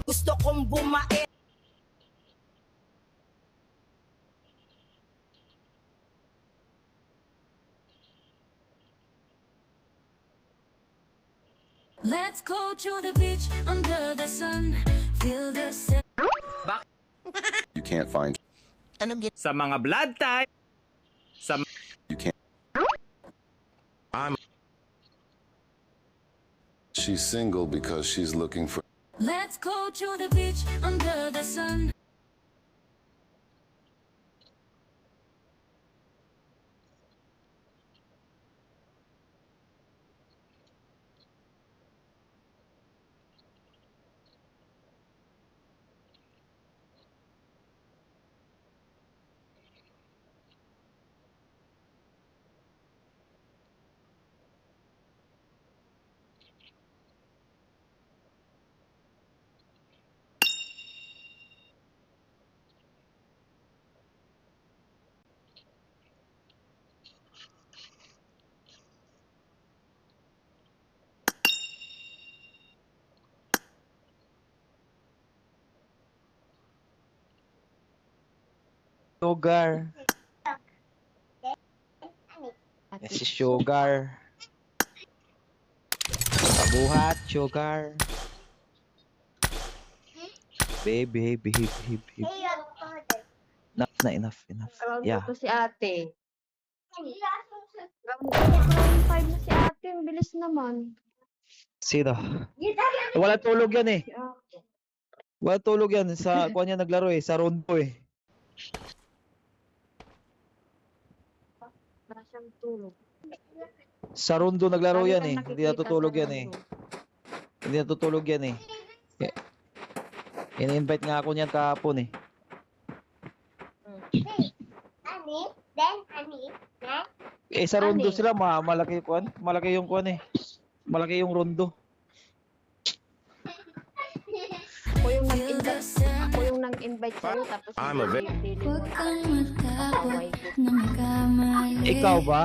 Gusto kong bumae. Let's go to the beach under the sun. Feel the sun. You can't find. Sa mga blood type, You can't. She's single because she's looking for. Let's go to the beach under the sun. Sugar. Si Sugar. Pabuhat, Sugar. Baby, baby, baby. Enough na, enough. Yeah. Ito si ate. Round 5 na si ate. Ang bilis naman. Sino? Wala tulog yan eh. Si ate. Wala tulog yan. Sa kuha niya naglaro eh. Sa rondo eh. Wala siyang tulog. Sa rondo naglaro Lagi yan kang eh. Hindi nakikita natutulog sa yan eh. rondo. Hindi natutulog yan eh. In-invite nga ako niyan kahapon eh. Eh sa rondo Ani? sila malaki kuan, malaki yung kuan eh. Malaki yung rondo. Ako yung nag-invite sa'yo tapos I'm a hindi yung pili mo. Huwag kang matakot Away ko. na magkamali. Ikaw ba?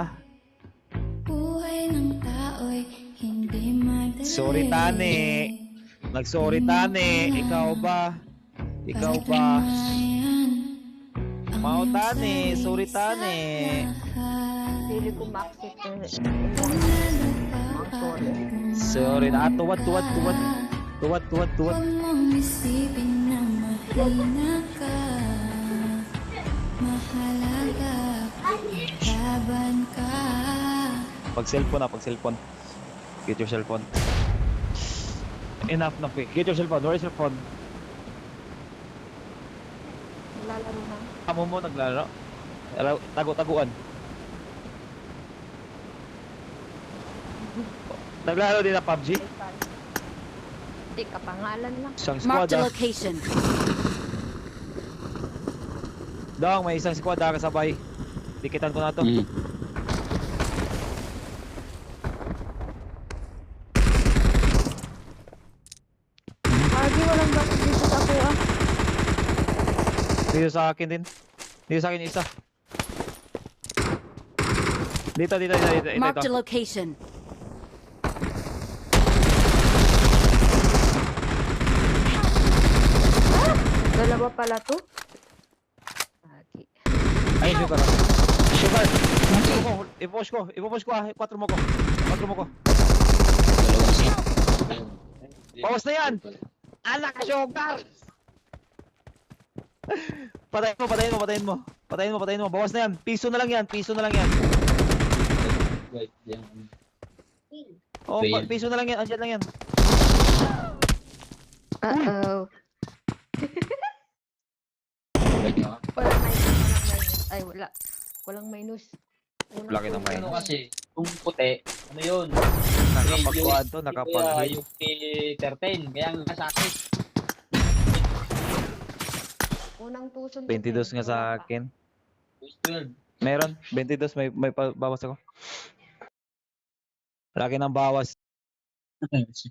Buhay ng tao'y hindi madali. Sorry Tane. Nagsorry Tane. Ikaw ba? Ikaw ba? Mao Tane. Sorry Tane. Pili ko ma-accept yung Sorry na. Tuwad. Huwag mong isipin na mahina ka. Mahalaga, laban ka. Pag cellphone. Get your cellphone. Enough na. Get your cellphone. Where is your phone? lalaro na. Amo mo naglaro. Tago-taguan. Naglaro din na PUBG? Hindi, kapangalan lang. Isang squad ah. location. Dong, may isang squad ah kasabay. Dikitan ko na to. Lagi walang bakit dito sa ako ah. Dito sa akin din. Dito sa akin isa. Dito. Marked a Ito. location. Dalawa pala to. Lagi. Ay, sugar. Sugar. Ipupush ko ah. 4 mo ko. Bawas na yan. Anak ka sugar. Patayin mo. Bawas na yan. Piso na lang yan. Oh, piso na lang yan. Andiyan lang yan. Uh-oh. Walang minus. Ay, wala. Walang minus. Laki ng minus. Ano kasi, kung puti, ano yun? Nakapagkuhan to. Yung P13, kaya nga sakit. Unang tuson. 22 nga sa akin. 12. Meron. 22. May bawas ako. Laki ng bawas. 30.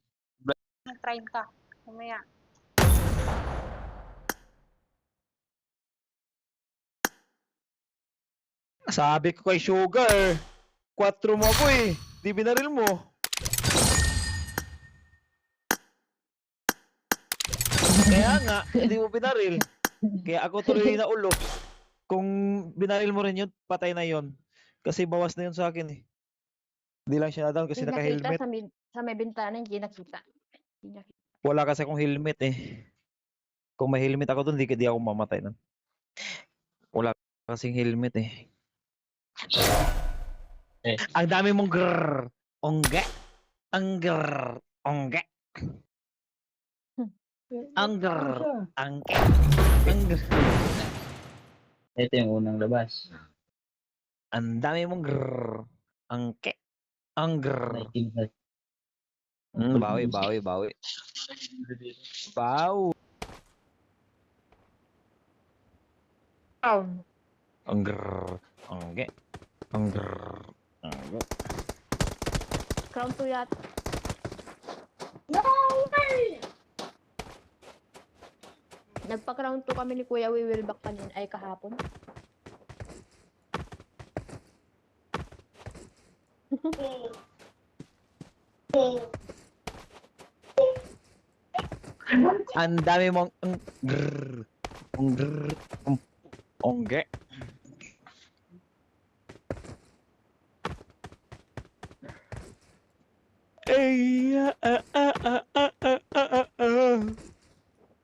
Mamaya. Sabi ko kay Sugar, 4 mo ako eh. Di binaril mo. Kaya nga, hindi mo binaril. Kaya ako tuloy na ulo. Kung binaril mo rin yun, patay na yun. Kasi bawas na yun sa akin eh. Hindi lang siya na-down kasi Hindi nakita naka-helmet. sa may bintana, hindi nakita. Hindi nakita. Wala kasi akong helmet eh. Kung may helmet ako doon, di ako mamatay nun. Wala kasing helmet eh. Ang dami mong grrrr. Ongge. Ang grrrr. Ongge. Ang grrrr. Angke. Ang grrrr. Ito yung unang labas. Ang dami mong grrrr. Angke. Ang grrrr. 19. Bawi. Baw. Ang grrrr. Angge. Ang grrrr. Angge. Crown 2 yata. Nagpa-crown 2 kami ni Kuya Wiwilbak kanina ay kahapon. Ang dami mong grrrr. Ang grrrr. Ongge.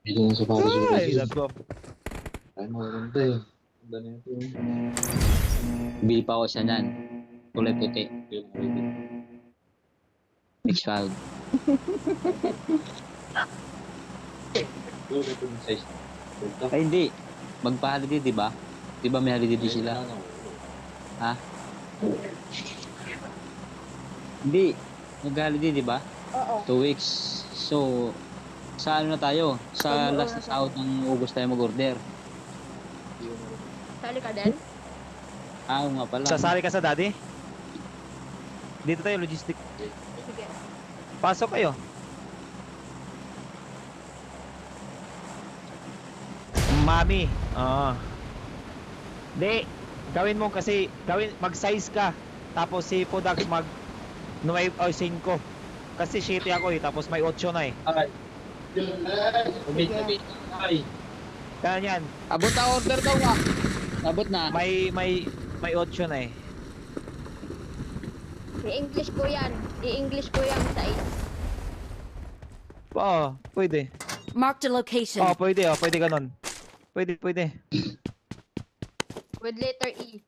Dito sa para sa Ay, nako. Ay, maganda eh. Ganda na ito. Bili pa ako siya niyan. Kulay puti. X5. Ay hindi. Magpa-holiday, di ba? Di ba may holiday din sila? Ha? Hindi. Mag-holiday, di ba? Oo. 2 weeks. So, sa ano na tayo? Sa Oo, last na sahod ng August tayo mag-order. Sali ka din? Ah, oo nga pala. Sasali ka sa daddy? Dito tayo, logistic. Sige. Pasok kayo. Mami. Di, gawin mo kasi, mag-size ka. Tapos si Podax mag 9 o 5. Kasi 7 ako eh, tapos may 8 na eh. Ay. Sabi. Ay. Kaya yan, Abot na order daw nga. Abot na. may 8 na eh. I-English ko yan. I-English ko yan sa Oo, pwede. Marked a location. Pwede ganun. Pwede. with letter E.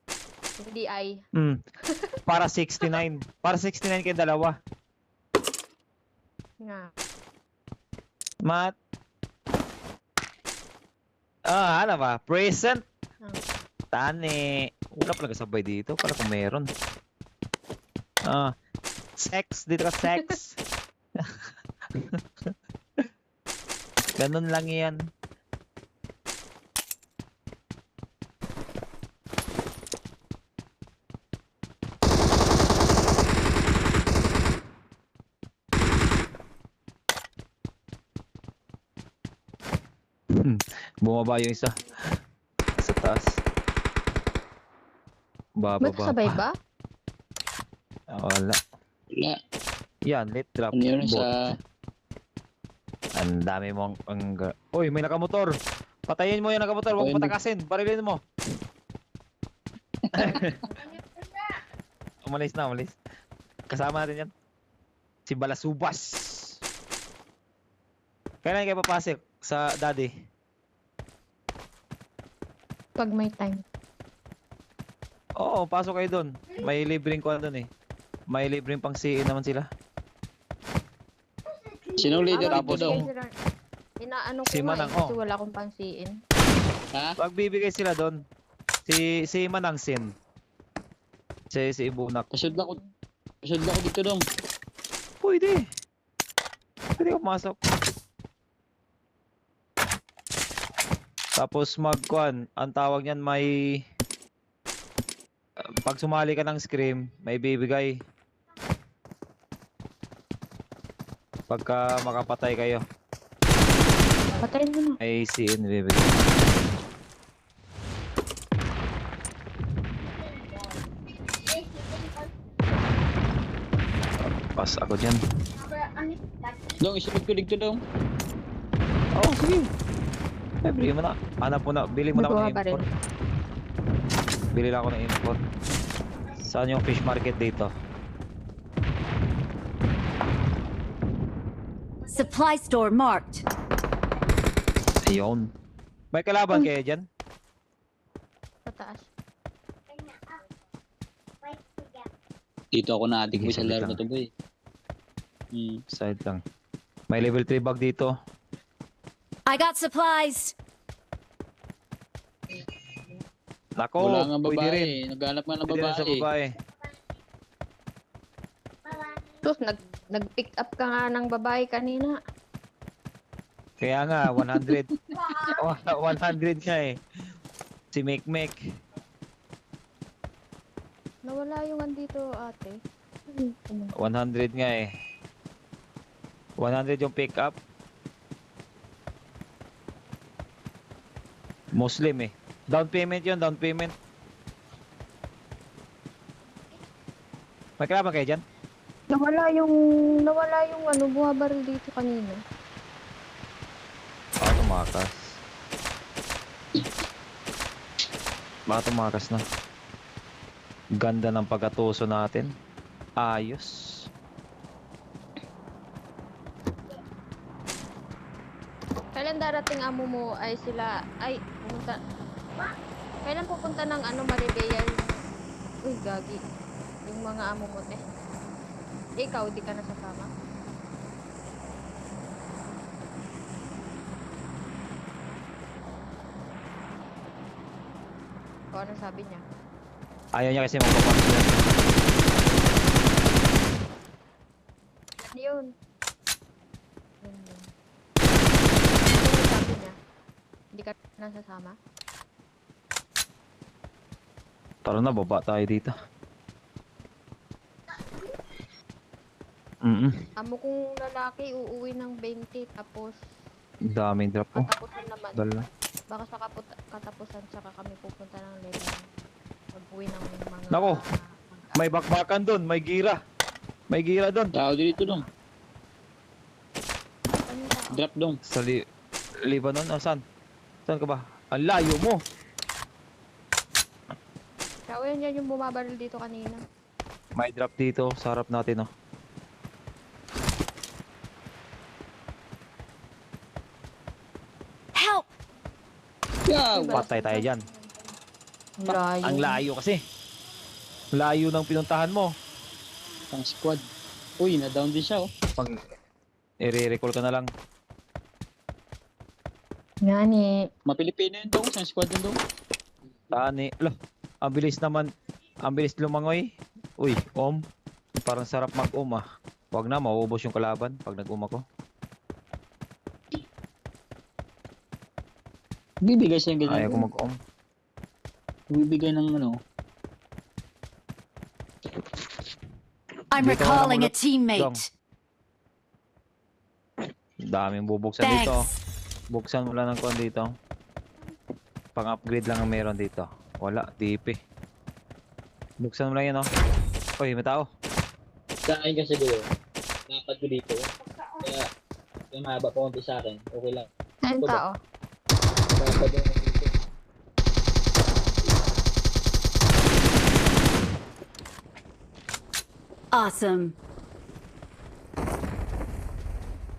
Hindi I. Para 69. Para 69 kayong dalawa. Nga. Mat. Ano ba? Present. Tani. Wala pala kasabay dito. Kala kung meron. Sex. Dito ka sex. Ganun lang yan. Bumaba yung isa. Sa taas. May kasabay ba? Wala. Wala. Yan, late drop. Ano yun Bot. sa... Ang dami mong Uy, may nakamotor. Patayin mo yung nakamotor, huwag Ayun. patakasin. Barilin mo. Umalis. Kasama natin yan. Si Balasubas. Kailan kayo papasok sa daddy? Pag may time. Oo, pasok kayo doon. May libreng kuha doon eh. May libreng pang CE naman sila. Sinong leader Tapos dito daw? Inaano ko Si nga Manang, eh, kasi wala akong pansiin. Ha? Pagbibigay sila doon. Si Manang Sin. Si Ibunak. Pasudla ko dito dong. Pwede ka pumasok. Tapos magkuhan, ang tawag niyan may pag sumali ka ng scream, may bibigay. Pagka makapatay kayo, Patayin mo na. may CN bibigay. Pas ako dyan. Dong, isunod ko dito dong. Oh, sige. Eh, bili mo na. Hanap mo na. Bili mo na ako ng Nagawa pa rin. import. Bili lang ako ng import. Saan yung fish market dito? Supply store marked. Ayun. May kalaban kaya dyan? Sa taas. Dito ako na-addict Sige, boy sa saglit laro lang. na to boy. Side lang. May level 3 bag dito. I got supplies. Nako, Wala nga pwede rin. babae. Naghanap nga ng Pwede rin sa babae. babae. Sus, nag-pick up ka nga ng babae kanina. Kaya nga, 100. 100 nga eh. Si Mek. Nawala yung andito, ate. 100 nga eh. 100 yung pick up. Muslim eh. Down payment yun, down payment. May kalaban kayo dyan? Nawala yung ano, bumabaril dito kanina. Baka tumakas. Baka tumakas na. Ganda ng pagkatuso natin. Ayos. Kailan darating amo mo ay sila, ay, pumunta. Kailan pupunta ng ano, Maribea yung, uy, gagi. Yung mga amo mo, te. Ikaw, di ka nasasama? O, ano sabi niya? Ayaw niya kasi magpapakita. Ano yun? Yun yun. Ano sabi niya? Hindi ka nasasama? Tara na, baba tayo dito. Amo kong lalaki uuwi ng 20 tapos Daming drop ko. katapusan naman. Dala. Baka sa katapusan tsaka kami pupunta ng level. Pag-uwi ng mga... Nako. May bakbakan doon, may gira. May gira doon. Tao dito dong. Ano yung tao? Drop dong. Sa Lebanon, saan? Saan ka ba? Ang layo mo. Tao yan yung bumabaril dito kanina. May drop dito sa harap natin, oh. Help! Yaw! Patay tayo dyan. Layo. Ang layo kasi. Layo ng pinuntahan mo. Pang squad. Uy, na-down din siya oh. Pag i-recall ka na lang. Ngani. Mapilipino yun dong. Isang squad yun dong. Tani. Lo, ang bilis naman. Ang bilis lumangoy. Uy, parang sarap mag-um ah. Huwag na, mauubos yung kalaban pag nag-um ako. Bibigay siya yung Ayaw ko ganyan. mag-um. Bibigay ng ano. I'm Dito ka na recalling a muna. teammate. Daming bubuksan dito. Thanks. Buksan mo lang ng kon dito. Pang-upgrade lang ang meron dito. Wala, DP. Buksan mo lang yan, oh. Uy, may tao. Sa akin kasi gulo, napad ko dito. Kaya, yung mahaba pa konti sa akin, okay lang. Saan tao? Napad ko dito. Awesome.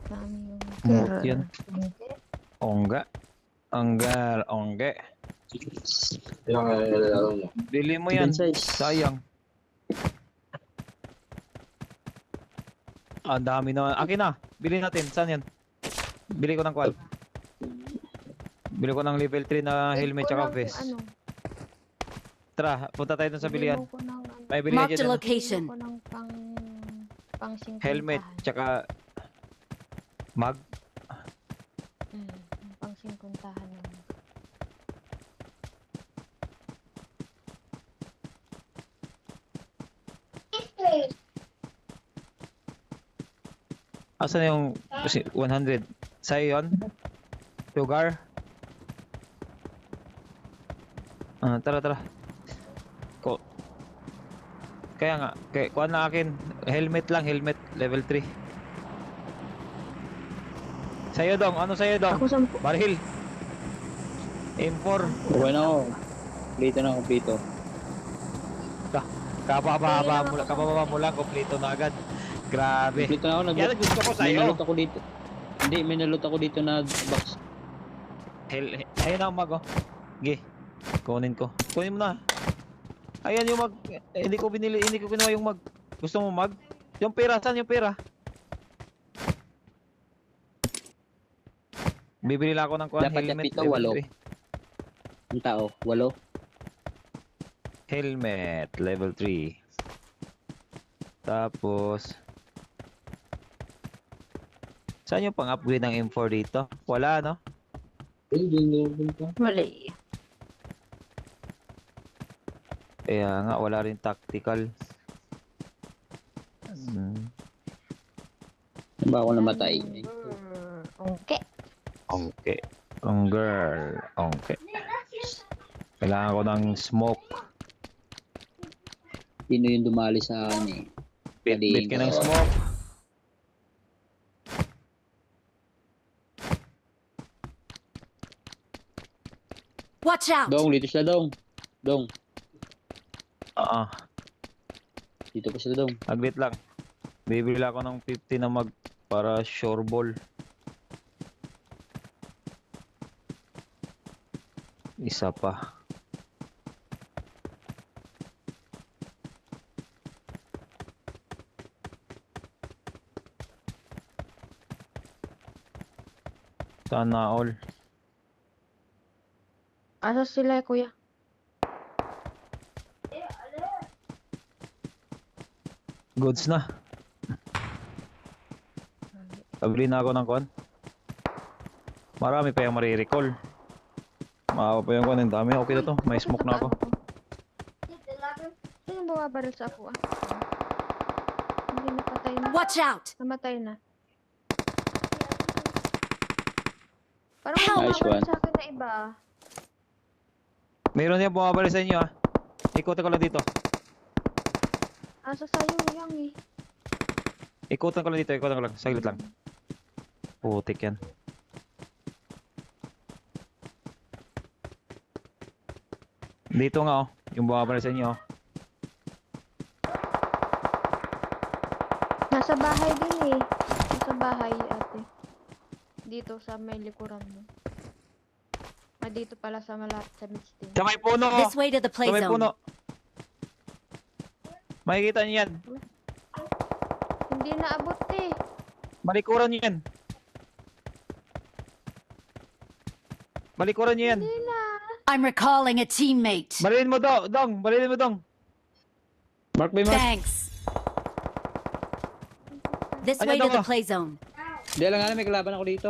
Dami yung... Mut yan. Ongga. Ongge. Yung nilalaro mo. Bili mo yan. Good size. Sayang. Ang dami na. Akin na. Bili natin. Saan yan? Bili ko ng quad. Bili ko ng level 3 na helmet tsaka vest. Ano? Tara, punta tayo dun sa bilihan. Bili mo ko ng ano. May bili Marked a dyan. location. Bili mo ko ng pang Helmet tsaka mag. Pang 50 naman. Asan yung 100? Sa'yo yun? Sugar? Tara. Kaya nga, kuha na akin. Helmet lang, helmet. Level 3. Sa'yo dong, ano sa'yo dong? Ako 10. Baril. M4. Okay na ako. Kompleto na, kompleto. Kababa mo lang, kompleto na agad. Grabe. Kompleto na ako. Yan ang gusto ko May sa'yo. nalot ako dito. Hindi, may nalot ako dito na box. Ayun na, mag, oh. Sige, kunin ko. Kunin mo na. Ayan yung mag. Hindi ko kinuha yung mag. Gusto mo mag? Yung pera, saan yung pera? Bibili lang ako ng kuhan, Dapat helmet. kapito, level 8. 3. Ang tao, 8. Helmet, level 3. Tapos, saan yung pang-upgrade ng M4 dito? Wala, no? Mali. Kaya nga, wala rin tactical. Ba ako namatay? Okay. Okay. Ang girl. Okay. Kailangan ko ng smoke. Sino yung dumali sa akin eh? Bit ka ng smoke. Watch out! Dong, dito sila dong. Dong, Ah, dito pa sila dong. aglit lang. Bibili ako ng 50 na mag para sure ball. Isa pa. Sana all. Asa sila, kuya? Goods na. Pabili na ako ng kon. Marami pa yung marirecall. Maawa pa yung kon. Ang dami. Okay na to. May smoke na ako. Sino bumabaril sa ako, ah? Hindi napatay na. Watch out! Namatay na. Parang Help! Nice bumabaril one. sa akin na iba. Mayroon niya bumabalik sa inyo ah. Ikutin ko lang dito. Asa sa'yo yung eh. Ikutan ko lang dito. Ikutan ko lang. Saglit lang. Putik yan. Dito nga oh. Yung bumabalik sa inyo oh. Nasa bahay din eh. Nasa bahay, ate. Dito sa may likuran mo. Ah, dito pala sa malapit sa midstream. Sa may puno oh. This way to the play Sa may zone. puno. Makikita niyo yan. Hindi naabot eh. Malikuran niyo yan. Malikuran niyo yan. Hindi na. I'm recalling a teammate. Barilin mo dong. Barilin mo dong. Mark by Mark. Thanks. This Ano way to daw the ba? play zone. Hindi lang nga may kalaban ako dito.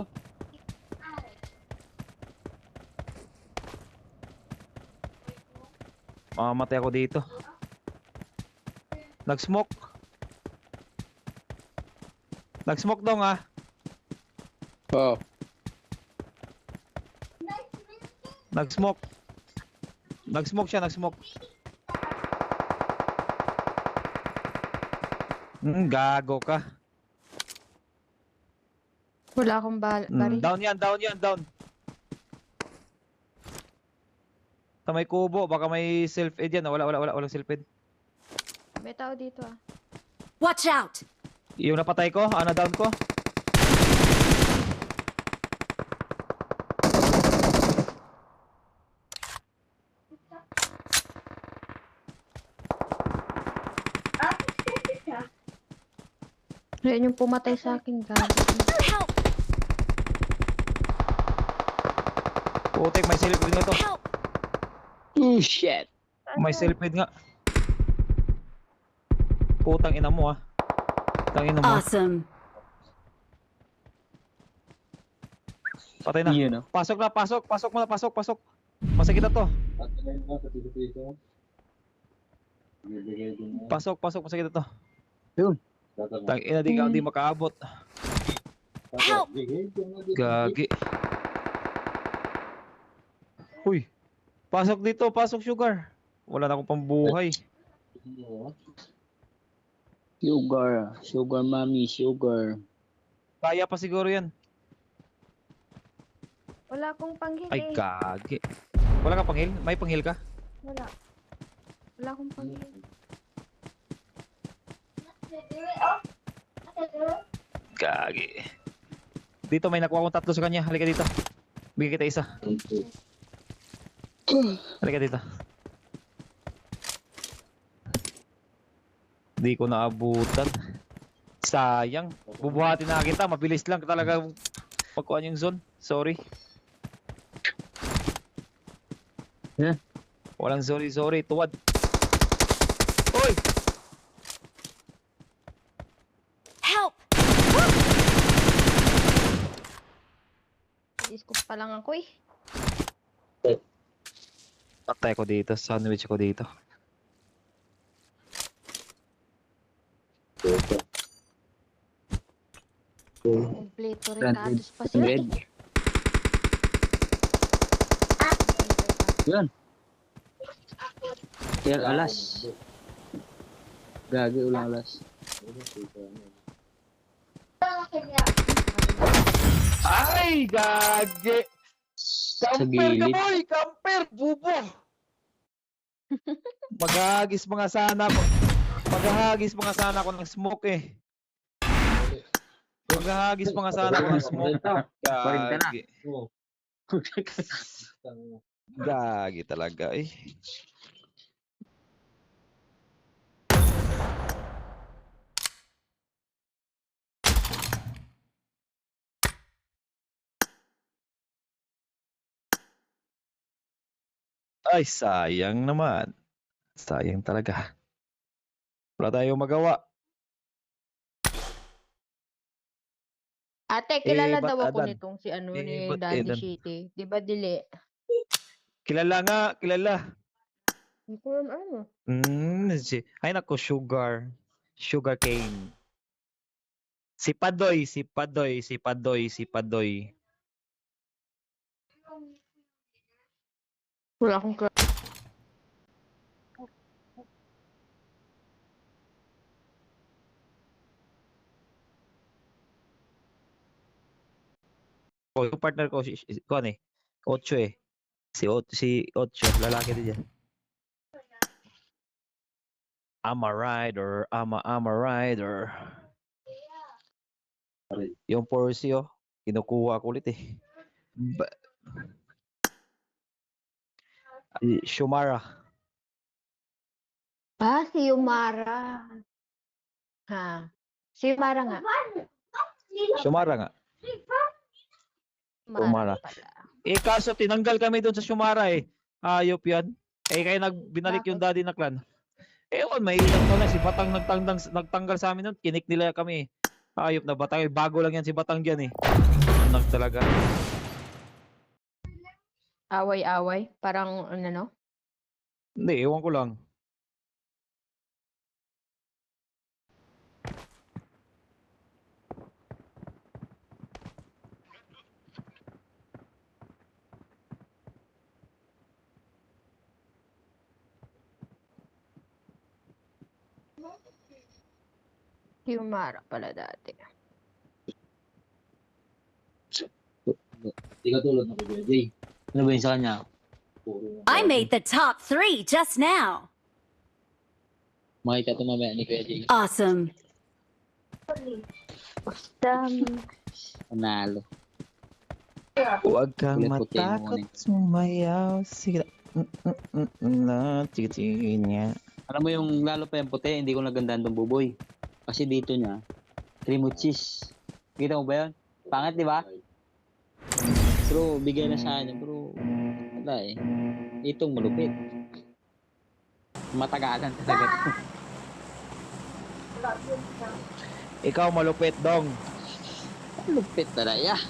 Mamamatay ako dito. Nag-smoke. Nag-smoke dong ah. Oo. Nag-smoke. Nag-smoke siya, nag-smoke. Gago ka. Wala akong baril. Down yan, down yan, down. Sa may kubo, baka may self-aid yan. Walang self-aid. May tao dito ah. Watch out! Yung napatay ko, na-down ko. Yan yung pumatay sa akin, guys. Help! Putik, may self-aid nga to. Help! Oh shit. May self-aid nga. Putang ina mo ah. Putang ina mo. Awesome. Patay na. Yun, no? Pasok na, pasok. Pasok mo na, pasok. Masakit na to. Pasok, masakit na to. Yun. Tang ina, di makaabot. Help! Gagi. Uy. Pasok dito, pasok sugar. Wala na akong pambuhay. Sugar. Sugar, mommy. Sugar. Kaya pa siguro yan. Wala akong panghil Ay, eh. gagi. Wala ka panghil? May panghil ka? Wala. Wala akong panghil. Gagi. Dito may nakuha akong 3 sa kanya. Halika dito. Bigyan kita isa. Halika dito. Hindi ko naabutan. Sayang. Bubuhatin na kita. Mabilis lang talaga pagkuhan yung zone. Sorry. Yeah. Walang sorry. Tuwad. Hoy! Help! Discope pa lang ako eh. Patay ko dito. Sandwich ko dito. Kompleto recados pa sila. 100. Yun. Kaya alas. Gagi ulang alas. Ay, gagi! Camper ka gilid. boy! Camper! Bubo! Maghahagis mga sana ko. Maghahagis mga sana ko ng smoke eh. Maghahagis mga sana ko ng smoke. Parinta na. Gagi. Gagi talaga eh. Ay, sayang naman. Sayang talaga. Wala tayong magawa. Ate, kilala ba't daw ako Adan? nitong si ano Eh, ni ba't Dandy Adan? City. Di ba dili? Kilala nga, kilala. Hindi ko alam ano. Ay nako, sugar. Sugar cane. Si Padoy. Wala akong O, yung partner ko, ko ano eh. Ocho eh. Si Ocho, lalaki din yan. I'm a rider, I'm a rider. Yung Porsche oh, kinukuha ko ulit eh. Shumara. si Yumara. Ha. Si Yumara nga. Shumara nga. Yumara. pala. Eh kaso tinanggal kami doon sa Shumara eh. Ayop yan. Eh kaya binalik yung daddy na clan. Ewan, may ilang na si Batang nagtanggal sa amin nun. Kinik nila kami eh. Ayop na Batang. Bago lang yan si Batang dyan eh. Anak talaga. Away-away. Parang ano no? Hindi, ewan ko lang. Si Yumara pala dati. Hindi ka tulad ng Kuya Jay. Ano ba yun sa kanya? Puro I made the top 3 just now. Makita ito mamaya ni Kuya Jay. Awesome. Basta Panalo. Huwag kang Kulit puti mo matakot muna sumayaw. Sige na. Sige niya. Alam mo yung lalo pa yung puti, hindi ko nagandaan tong buboy. Kasi dito niya, cream with cheese. Kita mo ba yun? Pangit, di ba? Bro, bigay na sa akin. Bro, wala eh. Itong malupit. Matagalan talaga to. Ikaw malupit dong. Malupit talaga.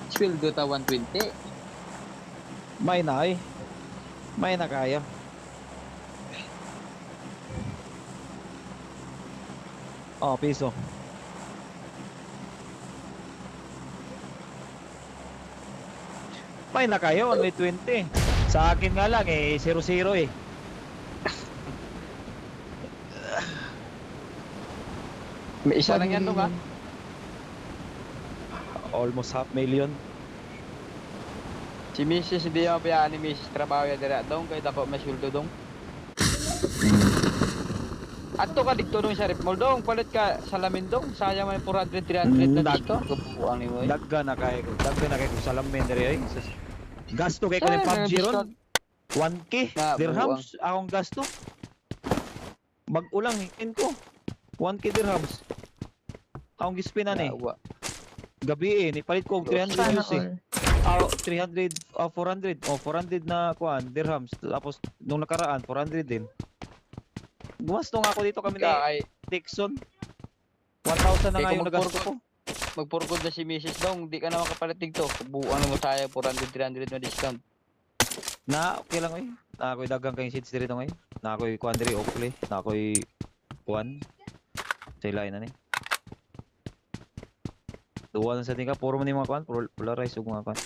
Sweldo ta 120. May na eh. May na kaya. Oh, piso. May na kayo, only 20. Sa akin nga lang eh, 0-0 eh. May isa lang yan to ka? Almost 500,000. Si Mrs. hindi yung piyaan ni Mrs. trabaho ya dira dong kay dako may sweldo dong. Ato ka dito dong sa rip mall dong, palit ka salamin dong, sayang man 400 300 na discount. Kupuan ni mo. Dagga na kay ko salamin diri ay. Gasto kay ko ng PUBG ron. 1K Na, dirhams akong gasto. Mag-ulang in ko. 1K dirhams. Akong gispinan eh. Gabi eh, nipalit ko og 300 Sana views eh. all. 300 400. 400 na kuan dirhams. Tapos nung nakaraan 400 din. Gumasto nga ako dito kami ni Ay, Dixon. 1,000 na Eh, nga kung yung nagasto ko. magpurkod na si Mrs. dong, di ka na makapalit dito. Kubuan mo sayang 400 300 na discount. Na okay lang eh. Na ako'y dagang kayong seeds dito ngayon. Na ako'y kuan diri Oakley. Na ako'y kuan. Sa ilain na ni. Duwa lang sa tingka, puro man yung mga kuan, polarize ug mga kuan.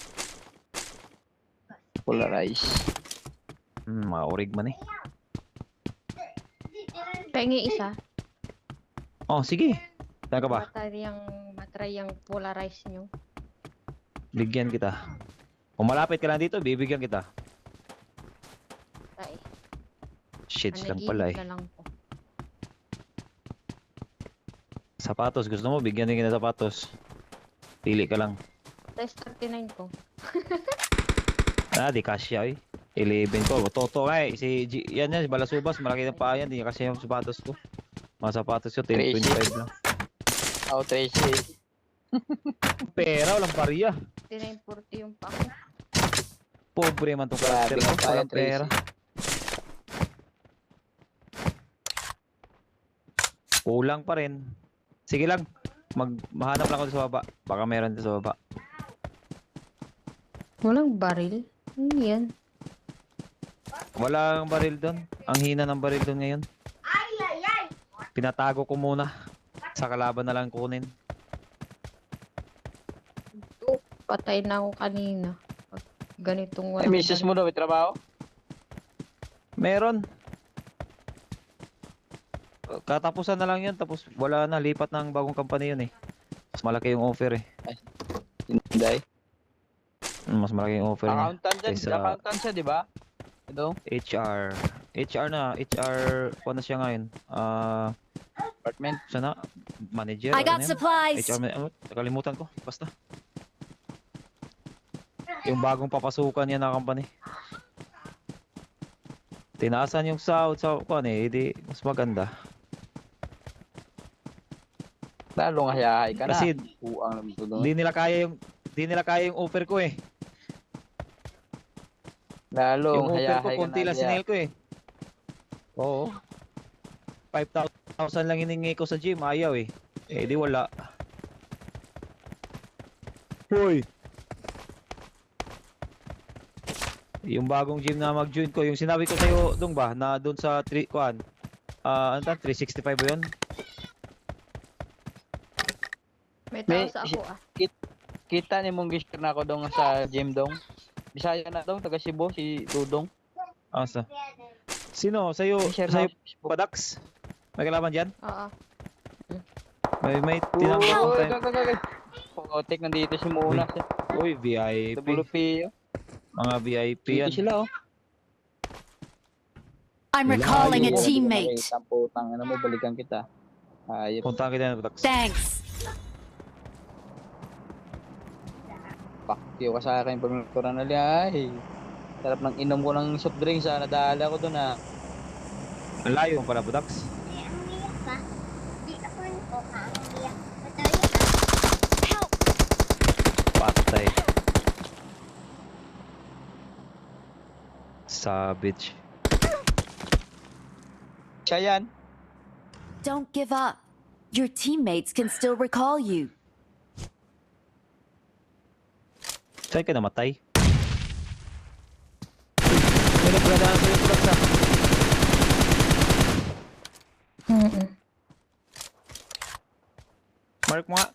Polarize. Mga orig man eh. Pengi isa. Oh, sige. Saan ka ba? Bataryang polarize nyo. Bigyan kita. Kung malapit ka lang dito, bibigyan kita. Ay, Shits lang pala eh. na lang po. Sapatos, gusto mo? Bigyan din kita sapatos. Pili ka lang. Size 39 ko. Di kasya eh. 11 ko. Toto nga eh. Yan yan, si Balasubas. Malaki ng paa yan. Di kasi yung sapatos ko. Mga sapatos ko, 10.25 lang. Ako 13. Pera, walang pariya. 39.40 yung pa ko. Pobre man itong karakter Grabe ko. ka pa, Walang Tracy. pera. Kulang pa rin. Sige lang. Mahanap lang ako sa baba. Baka meron dito sa baba. Walang baril? Ano yan? Walang baril doon. Ang hina ng baril doon ngayon. Pinatago ko muna. Sa kalaban na lang kunin. Patay na ako kanina. Pag ganitong Ay, walang Mrs. mo daw, may trabaho? Meron. Katapusan na lang yun. Tapos wala na. Lipat ng bagong company yun eh. Mas malaki yung offer eh. Hindi. Mas malaki yung offer niya. Accountant dyan, Kaysa- accountant siya, di ba? Ito, HR. HR na. HR. Kung na siya ngayon. apartment. Siya na. Manager. I ano got yan? supplies. HR. Nakalimutan ko. Basta. Yung bagong papasukan niya na company. Tinaasan yung sahod sa kuan eh. Hindi mas maganda. Lalo nga hayahay ka na. Kasi Puang naman ito doon. di nila kaya yung offer ko eh. Lalo Yung offer ko hayahay ka konti na. lang sinil ko eh. Oo. 5,000 lang hiningi ko sa gym, ayaw eh. Eh di wala. Hoy. Yung bagong gym na mag-join ko, yung sinabi ko sa'yo dong ba, na doon sa kuan. Ano ta? 365 ba yun? May tao sa ako ah. Kita ni mong gishare na ako dong sa gym dong. Bisaya na dong, taga Cebu, si Dudong. Asa? Sino? Sa'yo? Share Sa'yo? na ako sa Facebook. Padax? May kalaban dyan? Oo. May tinanggap ko Uy, tayo. gagagagag. Potek, nandito si Muna. Uy, VIP. WP. Mga VIP yan. Dito sila oh. I'm recalling a Layo mo, teammate. Tamputang, ano mo, balikan kita. Ayop. Punta kita na Padax. Thanks. Pakyo ka sa akin pag nagturan na ay. Sarap ng inom ko ng soft drink sa nadala ko doon ah. Ang layo mo pala Padax. Patay. Savage. Siya yan. Don't give up. Your teammates can still recall you. Saan ka namatay? May nagpradaan sa'yo Padax ah. Mark mo nga.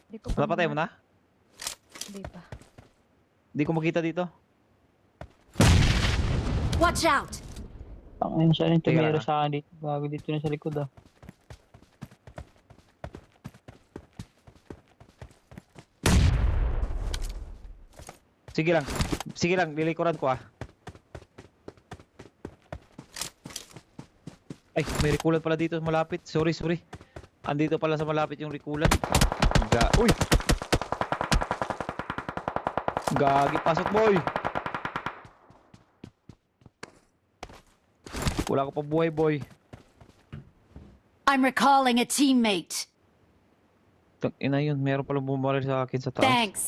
Di ko pa Napatay mo na? Di pa. Hindi ko makita dito. Watch out. Ang siya rin Teka tumira lang, sa akin dito. Bago dito na sa likod ah. Sige lang. Sige lang, lilikuran ko ah. Ay, may rikulan pala dito malapit. Sorry. Andito pala sa malapit yung rikulan. Uy! Gagi, pasok boy! Wala ko pa buhay boy. I'm recalling a teammate. Ina yun, meron palang bumaril sa akin sa taas. Thanks.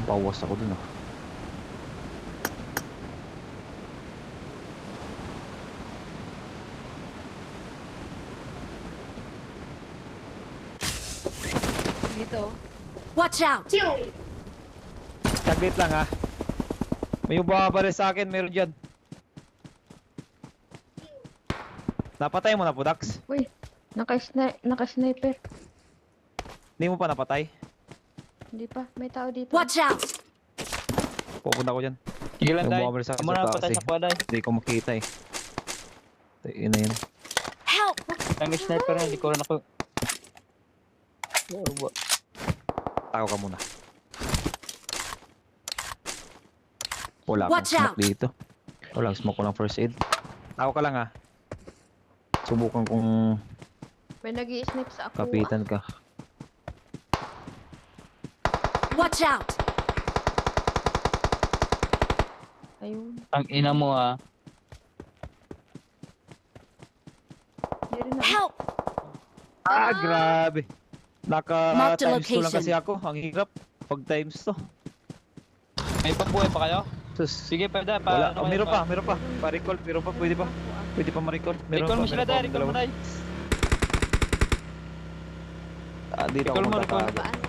Bawas ako dun ah. Dito. Watch out. Saglit lang ah. May bumabaril sa akin, meron dyan. Napatay mo na po, Dax? Uy, naka-sniper. Hindi mo pa napatay? Hindi pa, may tao dito. Watch out. Pupunta ko dyan. Sige lang, May Day. bumabaril sa akin Amo na sa taas patay eh. sa kuwaday. Hindi ko makita eh. Ina yun. Help. Ang sniper na, likuran ako. Tago ka muna. Wala akong Watch out! smoke dito. Wala akong smoke, walang first aid. Tago ka lang ah. Subukan kong May nag-i-snipe sa ako. kapitan ka. Watch out. Ayun. Ang ina mo ah. Hindi rin ako. Help. Grabe. Naka Mark the times 2 lang location. kasi ako. Ang hirap. Pag times 2. May pambuhay pa kayo? Sus. Sige, pwede. Wala. Ano Meron pa. Pa-recall. Meron pa. Pwede pa. Pwede pa ma-recall. Meron Recall pa, mo sila, meron pa. Day. Recall mo, Dalawa. Day. Dito ako Recall mo, magkaka- recall. Babaan.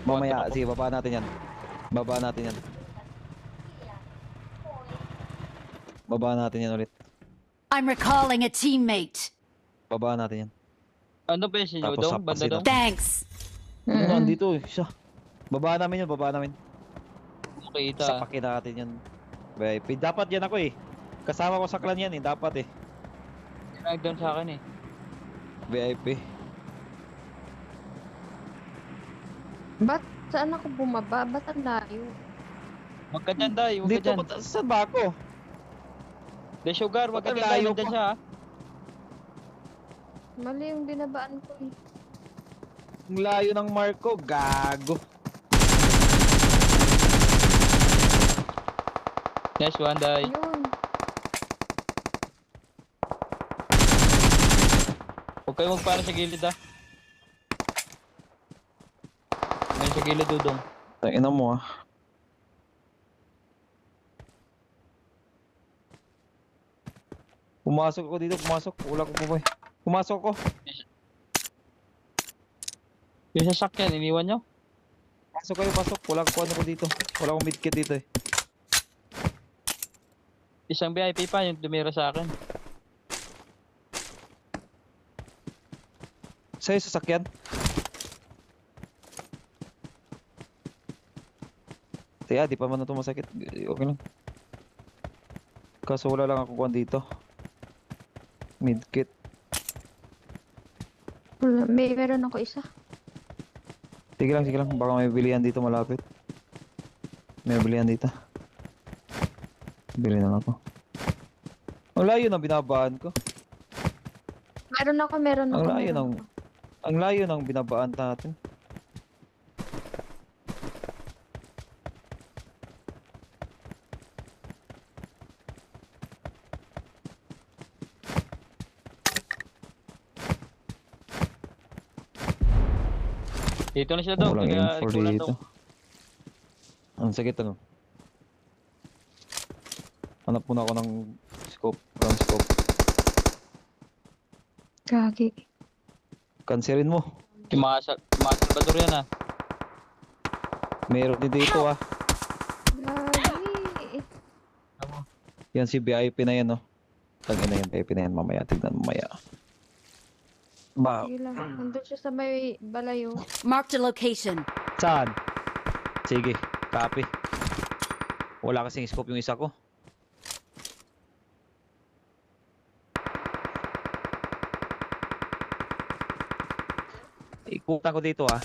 Mamaya. Sige, baba natin yan. Baba natin yan. Baba natin yan ulit. I'm recalling a teammate. Baba natin yan. Ano ba yung sinyo? Tapos Dong? sa Banda pasina. dong? Thanks. Nandito eh. Siya. Baba namin yun. Baba namin. Makita. Sapakin natin yan. VIP. Dapat yan ako eh. Kasama ko sa clan yan eh. Dapat eh. Nag-down sa akin eh. VIP. Ba't saan ako bumaba? Ba't ang layo? Huwag ka dyan, Day. Huwag ka Dito, dyan. saan ba ako? Day, Sugar. Huwag ka Ba't dyan, ang Day. layo Nandyan pa? siya ah. Mali yung binabaan ko eh. Ang layo ng Marco. Gago. Nice one, Day. Ayun. Huwag kayo magpara sa gilid ah. Ngayon sa gilid, Dudong. Tangina mo ah. Pumasok ako dito. Pumasok. Wala ko pa. Pumasok ako. Yung sasakyan, iniwan nyo? Pasok kayo. Pasok. Wala ko ano ko dito. Wala akong medkit dito eh. Isang VIP pa yung tumira sa akin. Sa'yo sasakyan. Kaya di pa man na ito masakit. Okay lang. Kaso wala lang ako kuhan dito. Medkit. Wala, meron ako isa. Sige lang. Baka may bilihan dito malapit. May bilihan dito. Bili na lang ako. Ang layo ng binabaan ko. Meron ako. Ang layo ng... Ang layo ng binabaan natin. Dito na sila daw. Walang Kaya M4 ikulan dito. daw. Ang sakit ano. Hanap muna ako ng scope. Round scope. Gagi. Cancelin mo. Yung mga Salvador yan ah. Meron din dito ah. Gagi. Yan si VIP na yan oh. Tangina yan VIP na yan mamaya. Tignan mamaya. Ba, Sige lang. Nandun siya sa may balayo. Marked a location. saan? Sige, copy. Wala kasing scope yung isa ko. Pupunta ko dito ah.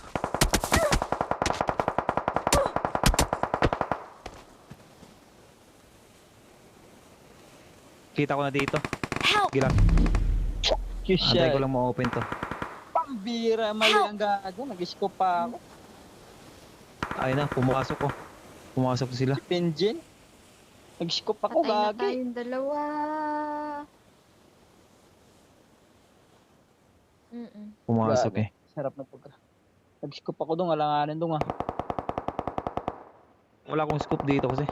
Kita ko na dito. Help! Gilang. Antay ko Siya. lang ma-open to. Pambira, mali ang gago. Nag-scope pa ako. Ayun na, pumasok ko. Pumasok na sila. Pinjin. Nag-scope ako, Patay na gagi. tayong dalawa. Pumasok Grabe. eh. Sarap na pagka. Nag-scope ako doon, alanganin doon ah. Wala akong scoop dito kasi.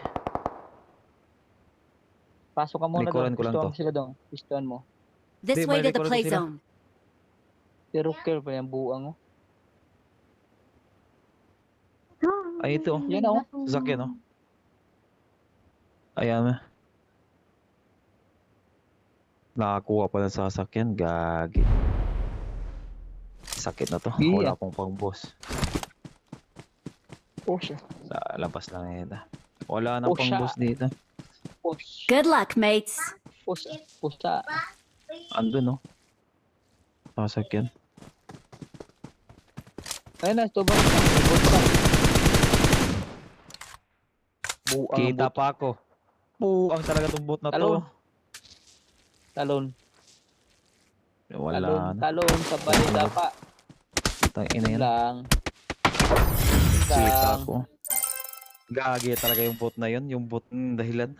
Pasok ka muna Likuran doon. ko lang Pistuhan to. mo sila doon. Pistuhan mo. This Di, way may to the record play sila. zone. Pero care pa yung buang oh. Ay, ito. Oh. Yan, oh. Sasakyan oh. Ayan na. Nakakuha pa ng sasakyan. Gagi. Sakit na to. Yeah. Wala akong pang boss. Push. Sa labas lang ito. Wala nang Oh, pang siya. boss dito. Push. Good luck, mates. Push. Push. Andun oh. Sasakyan. Ayun na, ito ba? Buang Kita bot. pa ako. Buang talaga tong bot na to. Talon. Wala Talon. na. Talon. Sabay dapa. Tang ina yan. Lang. Kita ko. Gagi talaga yung bot na yun. Yung bot dahilan.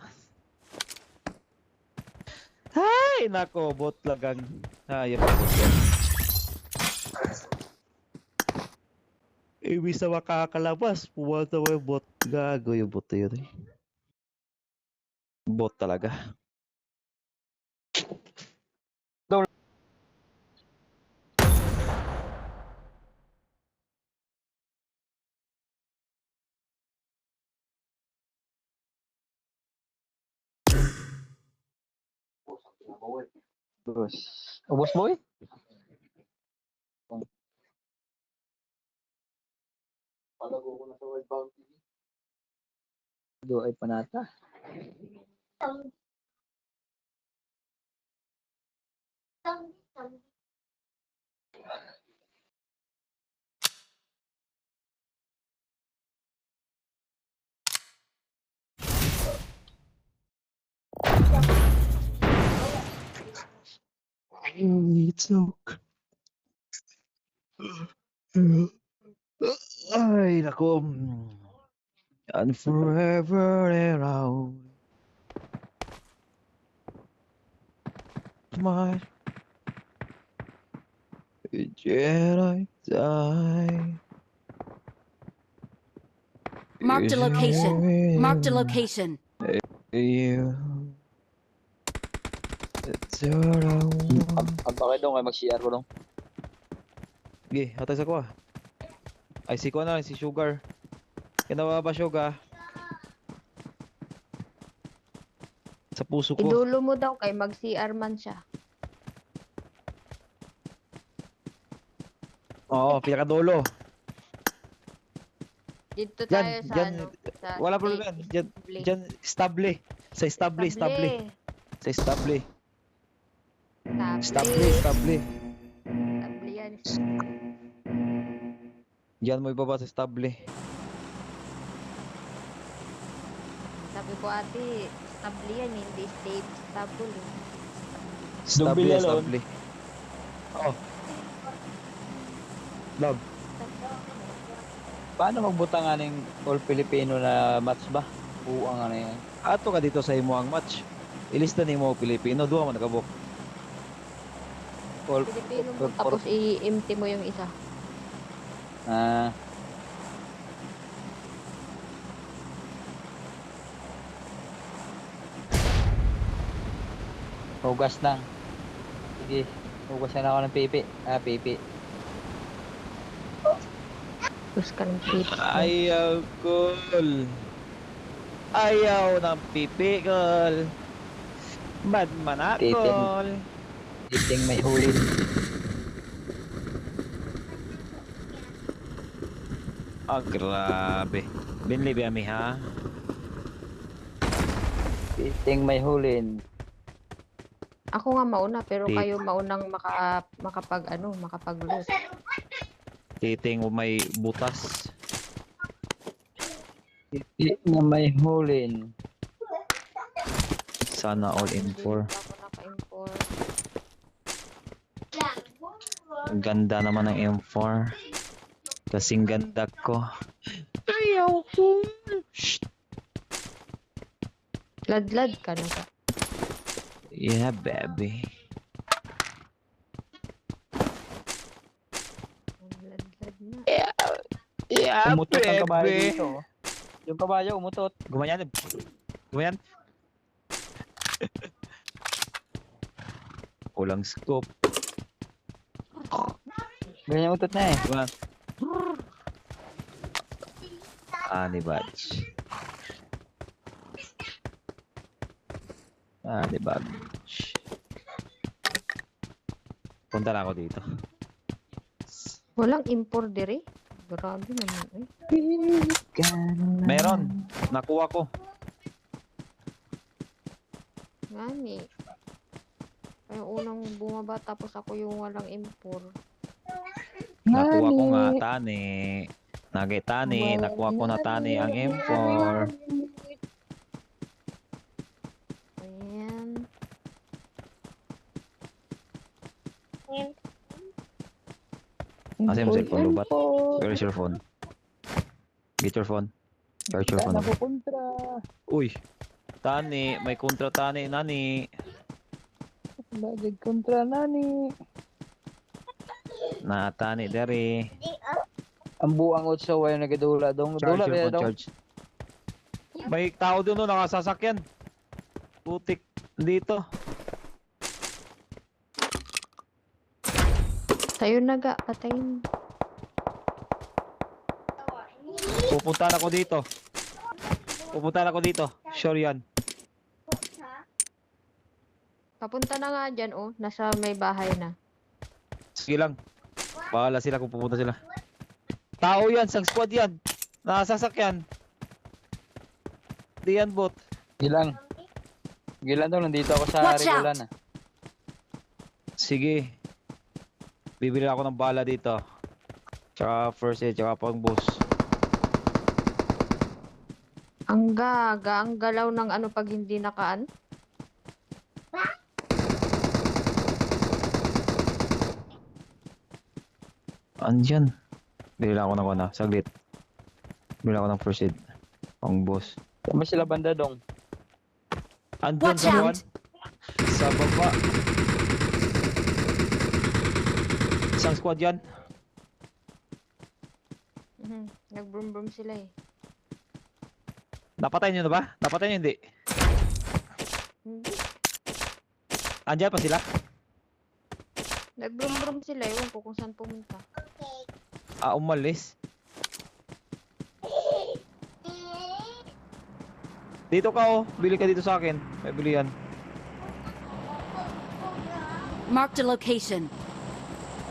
Ay, nako. Bot lagang. Hayop na bot yan. Ibig na makakalabas. Pumunta mo yung bot. Gago yung bot na yun eh. Bot talaga. Boss. Oh, boss boy? Do ay panata. It's okay. Ay, nako. And forever around my Jedi die. Marked a location. Marked a location. You. It's around. Ang bakit doon kayo mag-CR ko doon? Sige, hatag sa ko ah. Ay, si ko na lang, si Sugar. Kinawa ba, Sugar? Sa puso ko. Idulo mo daw kay mag-CR man siya. Oo, pinakadulo. Dito Yan, tayo sa yan. ano. Sa Wala problema. Diyan, diyan, stable. Sa stable. Sa stable. Stable. Stable yan. Diyan mo ibaba sa stable. Sabi ko ate, stable yan, hindi stable. Stable, Dumbil yan, stable. Oo. Love. Paano magbuta nga ng all Filipino na match ba? Buang ano yan. Ato ka dito sa imo ang match. Ilista ni mo Pilipino, duha man nakabuk. All Pilipino mo, or- tapos i-empty mo yung isa. Ah. Hugas na. Sige, hugas na ako ng pipi. Pipi. Tapos ka ng pipi. Ayaw, cool. Ayaw ng pipikol. Bad manakol. Iting may hulin. Ah, grabe. Binli ba mi ha? Iting may hulin. Ako nga mauna, pero Tip. kayo maunang makapag-loot. Titing may butas. Hindi na may hulin. Sana all in Hindi for. pa ako naka-import. Ang ganda naman ng M4. Kasing ganda ko. Ayaw ko. Shh. Ladlad ka na ba? Yeah, baby. Ladlad na. Yeah, Umutot ang kabayo baby. dito. Oh. Yung kabayo umutot. Gumanyan. Gumanyan. Kulang scope. Ganyan utot na eh. Diba? Ni badge. Ni badge. Punta na ako dito. Walang import dire. Grabe naman eh. Meron. Nakuha ko. Ngani. Yung unang bumaba tapos ako yung walang import. Nakuha ko nga tani. Nagay tani. Nakuha ko na tani ang M4. Ayan. Nasa yung cellphone, lubat. Where is your phone? Get your phone. Charge your phone. Nakukontra. Uy. Tani. May kontra tani. Nani. Bagay kontra nani. Na tani dari. Ang buang utso ay nagadula dong. Charge Dula your kaya phone. dong. Charge. May tao doon no. Nakasasakyan. Putik. Dito. Tayo naga. Patayin. Pupunta na ako dito. Pupunta na ako dito. Sure yan. Papunta na nga dyan oh. Nasa may bahay na. Sige lang. Bahala sila kung pupunta sila. Tao yan. Sang squad yan. Nakasasakyan. Di yan bot. Gilang. Gilang dong, nandito ako sa Watch out! Regulan. Sige. Bibili ako ng bala dito. Tsaka first aid. Tsaka pang boost. Ang gaga. Ang galaw ng ano pag hindi nakaan. Andyan. Bibili ako ng ano. Saglit. Bibili ako ng first aid. Pang boss. Tama sila banda dong. Andun Watch sa buwan. out! Sa baba. Isang squad yan. Nag-broom-broom sila eh. Napatay nyo na ba? Napatay nyo hindi? Hindi. Andyan pa sila? Nag-broom-broom sila. Ewan ko kung saan pumunta. Umalis. Dito ka oh. Bili ka dito sa akin. May bili yan. Marked a location.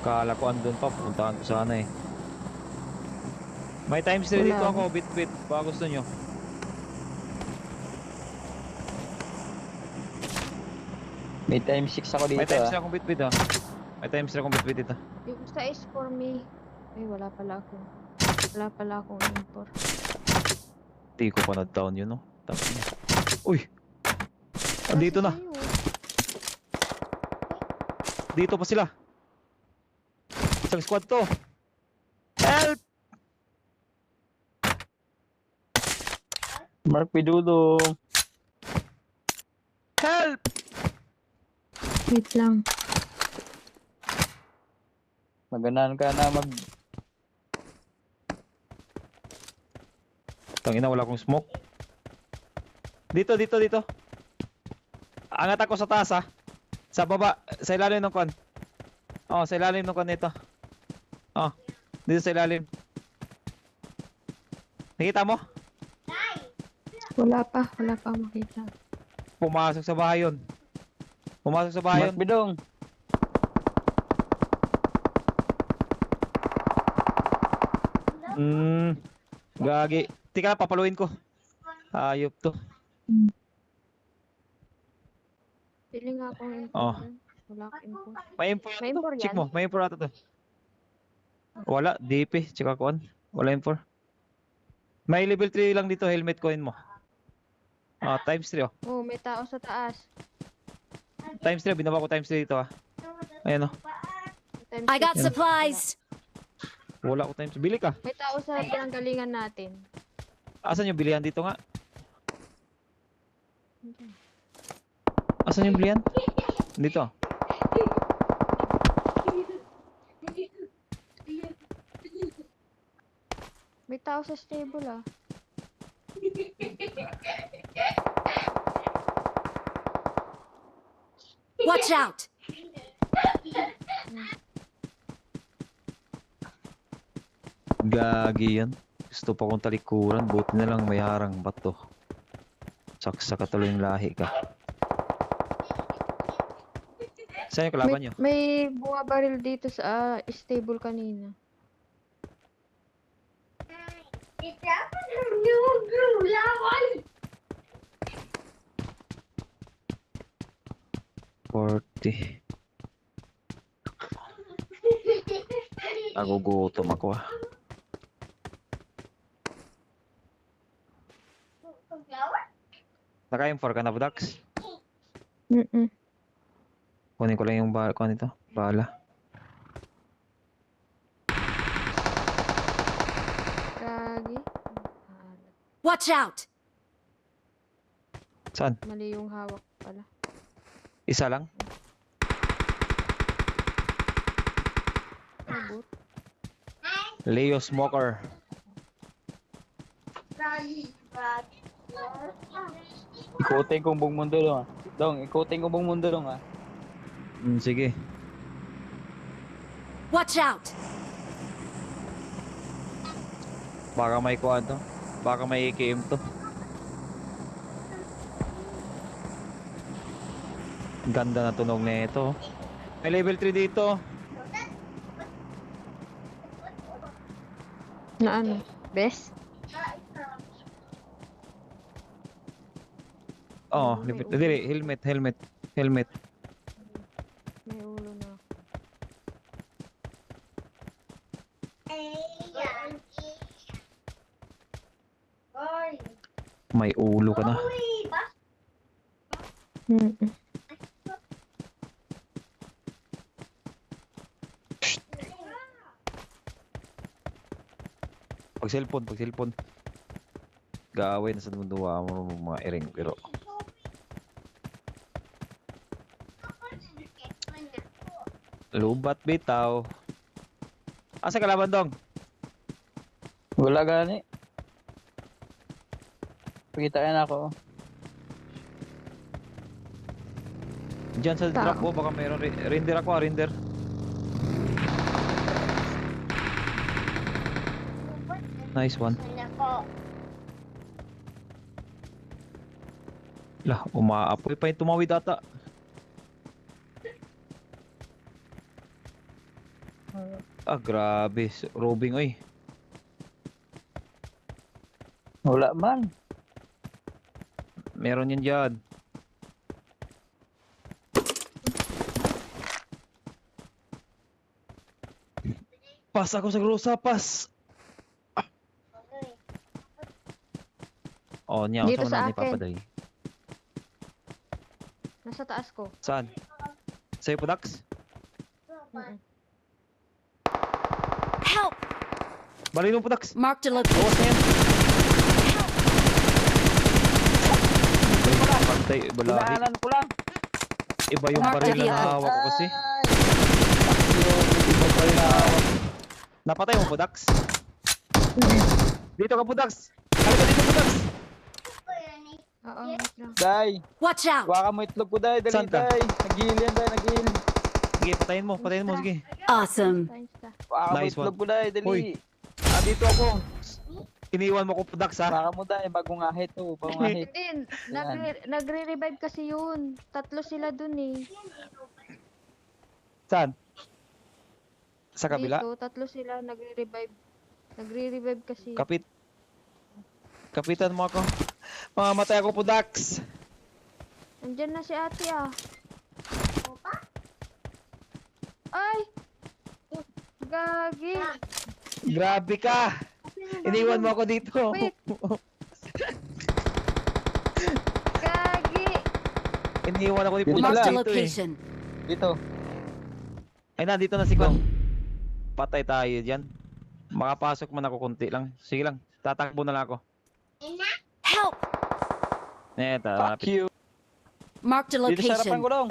Kala ko andun pa. Pupuntahan ko sana eh. May times 3 dito Wala. ako. Bit-bit. Baka gusto nyo. May time 6 ako dito May times ah. 3 akong bit-bit ah. May times 3 akong bit-bit dito. Yung sa is for me. Ay, wala pala ako. Wala pala akong import. Di ko pa na-down yun no. Tapos na. Uy! Andito na. Sa'yo. Dito pa sila. Isang squad to. Help! Mark Pidudong. Help! Wait lang. Maganan ka na mag... Tangina, wala akong smoke. Dito, dito, dito. Angat ako sa taas ha. Sa baba, sa ilalim ng kon. Oh, sa ilalim ng kon nito. Oh, dito sa ilalim. Nakita mo? Wala pa makita. Pumasok sa bahay yun. Pumasok sa bahay Mark yun. Bidong. Gagi. Tika, papaluin ko. Ayop to. Pili nga akong import. Oh. Wala akong import. May import May to. import Check yan? mo, may import ata to. Wala, DP, tsaka kuan. Wala M4. May level 3 lang dito, helmet coin mo. Times 3 oh. Oh, may tao sa taas. Times 3, binaba ko times 3 dito ah. Ayan oh. Times I got six. supplies. Wala ko times. Bili ka. May tao sa pinanggalingan natin. Asan yung bilihan dito nga? Asan yung bilihan? Dito. May tao sa stable ah. Watch out. Gagi yan. Gusto pa kong talikuran. Buti na lang may harang bato. Saksa ka tuloy yung lahi ka. Saan yung kalaban nyo? May bumabaril dito sa stable kanina. Forty. Nagugutom ako ah. Naka-M4 ka na, Budax? Kunin ko lang yung kunin ito. Bala. Gagi. Watch out. Saan? Mali yung hawak pala. Isa lang? Abot. Leo Smoker. Ikutin kong buong mundo dong ah. Dong, ikutin kong buong mundo dong ah. Sige. Watch out. Baka may kuha to. Baka may AKM to. Ganda na tunog na ito. May level 3 dito. Na ano? Best? Oo, dili, helmet. May ulo na. May ulo ka na. Pag cellphone. Gawin na sa mundo mo mga ering pero. Lubat bitaw. Asa kalaban dong? Wala gani. Pakitaan ako. Diyan sa Tao. drop ko baka mayroon render ako, render. Nice one. Lah, umaapoy pa yung tumawid ata. Grabe. Robing, oy. Wala man. Meron yan dyan. Pas ako sa grosa, pas. Oh, niya. Dito Saan sa na akin. ipapaday? Nasa taas ko. Saan? Sa'yo po, Dax? Help. Balino po, Dax. Marked a location. Bawas na yan. Patay, balahi. Inaanan ko lang. Iba yung baril na nahawak ko kasi. Iba pa rin hawak. Napatay mo po, Dax? Dito ka po, Dax. Halika dito po, Dax. Oo, wait lang. Day, Watch out. kuha ka mo itlog ko day. Dali Saan ka? day. Nag-heal yan day, nag-heal. Sige, patayin mo, sige. Awesome. Science ka. Kuha ka mo Nice itlog one. ko day, dali. Uy. Dito ako. Iniwan mo ko po, Dax, ha? Kuha ka mo day, bagong ahit to. Bagong ahit. Hindi, nagre-revive kasi yun. 3 sila dun eh. Saan? Sa kabila? Dito, 3 sila nagre-revive. Nagre-revive kasi. Kapitan mo ako. Mamamatay ako po, Dax. Andyan na si ate ah. Ay! Gagi. Grabe ka. Iniwan mo ako dito. Wait. Gagi. Iniwan ako ni Dito Putas pala. Marked a dito eh. location. Dito. Ay, nandito na si Kwan. Patay tayo dyan. Makapasok man ako konti lang. Sige lang, tatakbo na lang ako. Help! Eto, Fuck you. Marked a Dito sa harapan ko location. dong.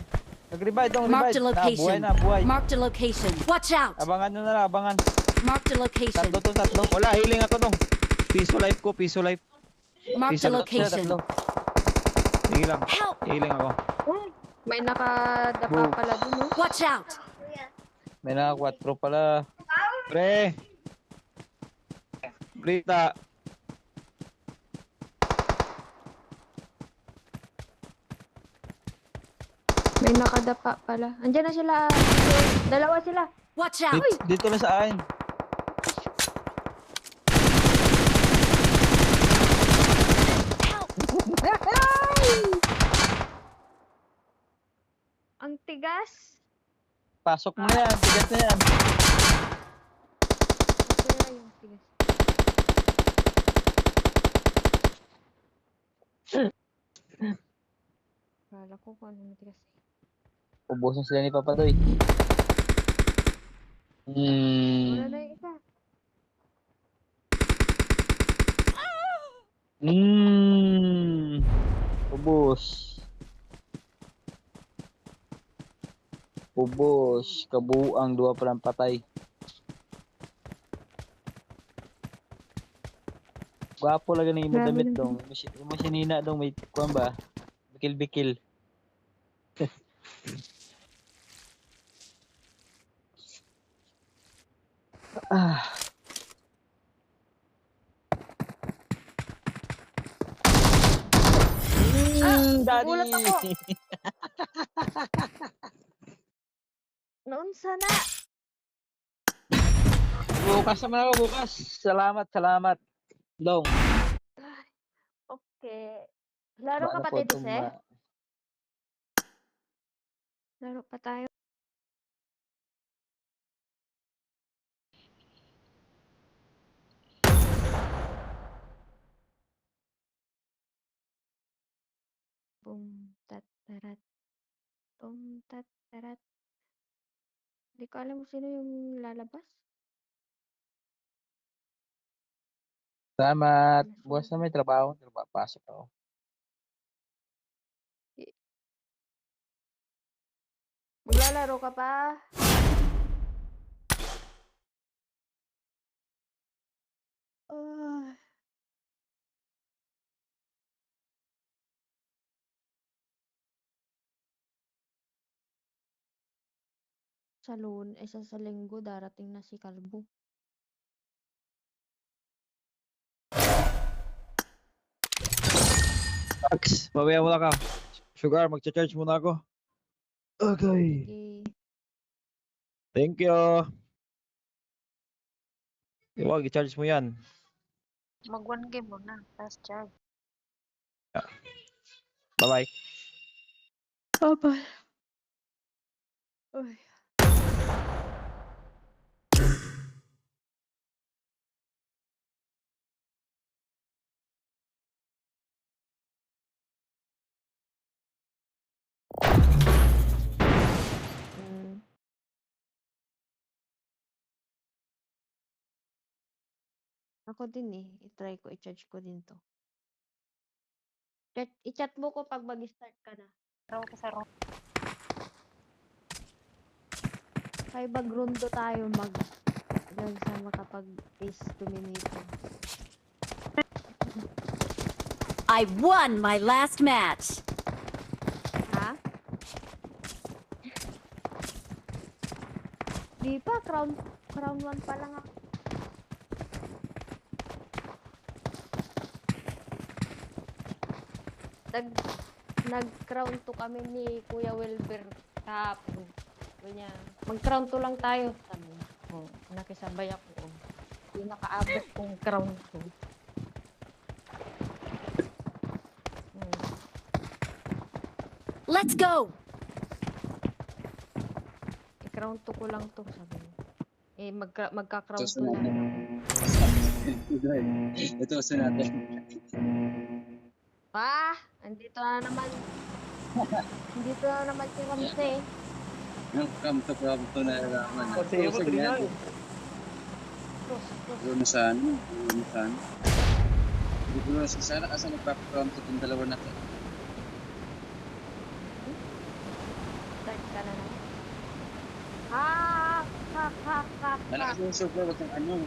Nag-revive dong, Marked revive. a location. Buhay. Marked a location. Watch out! Abangan nyo na lang, abangan. Marked a location. Tatlo. wala, healing ako nung. Piso life ko, piso life. Marked a Tatlo, location. Sige lang, Help! healing ako. May nakadapa pala dun, no? Watch out! May na 4 pala. Pre! Brita! May nakadapa pala. Andiyan na sila. Dalawa sila. Watch out! Dito na sa akin. Ang tigas. Pasok mo na yan, tigas na yan. Kaya yung tigas. Kala ko kung ano matigas. Ubusin sila ni Papadoy. Wala na yung isa. Ubus. Kabuang 2 palang patay. Gwapo lang ganun yung Grabe damit naman. dong. Yung masinina dong may kuwan ba? Bikil-bikil. Ah. Daddy. nagulat ako. Naunsa na. Bukas naman ako, bukas. Salamat. Dong. Okay. Laro ka Paano pa, po Teddy, itong eh? Laro pa tayo. Boom, tat, tarat. Boom, tat, tarat. Hindi ko alam kung sino yung lalabas. Salamat. Bukas na may trabaho. Pasok ako. Maglalaro ka pa? Ah. Sa linggo, darating na si Kalbo. Max, mamaya muna ka. Sugar, magcha-charge muna ako. Okay. Okay. Thank you. Huwag, i-charge mo yan. Mag 1 game muna. Tapos charge. Bye-bye. Bye-bye. Uy. Ako din eh. I-try ko, i-charge ko din to. I-chat mo ko pag mag-start ka na. Raw ka sa room. Kaya mag-rondo tayo nagsama kapag is dominator. I won my last match. Ha? Di pa, crown 1 pa lang ako. Nag-crown 2 kami ni Kuya Wilber kahapon. Kanya, mag-crown 2 lang tayo. Sabi niya. Oh, nakisabay ako. Oh. Yung nakaabot kong crown 2. Let's go! I-crown 2 ko lang to, sabi niya. Eh, magka-crown Ito to na. natin. Ito sa natin. Andito na naman. Andito na naman si Ramsey. Yung kamto na naman. Kasi ako, trinay. Cross. Doon sa ano? Hindi ko na sana kasi nagpapakamto itong dalawa na to. Start ka na naman. Malakas yung sugar, wag kang ano.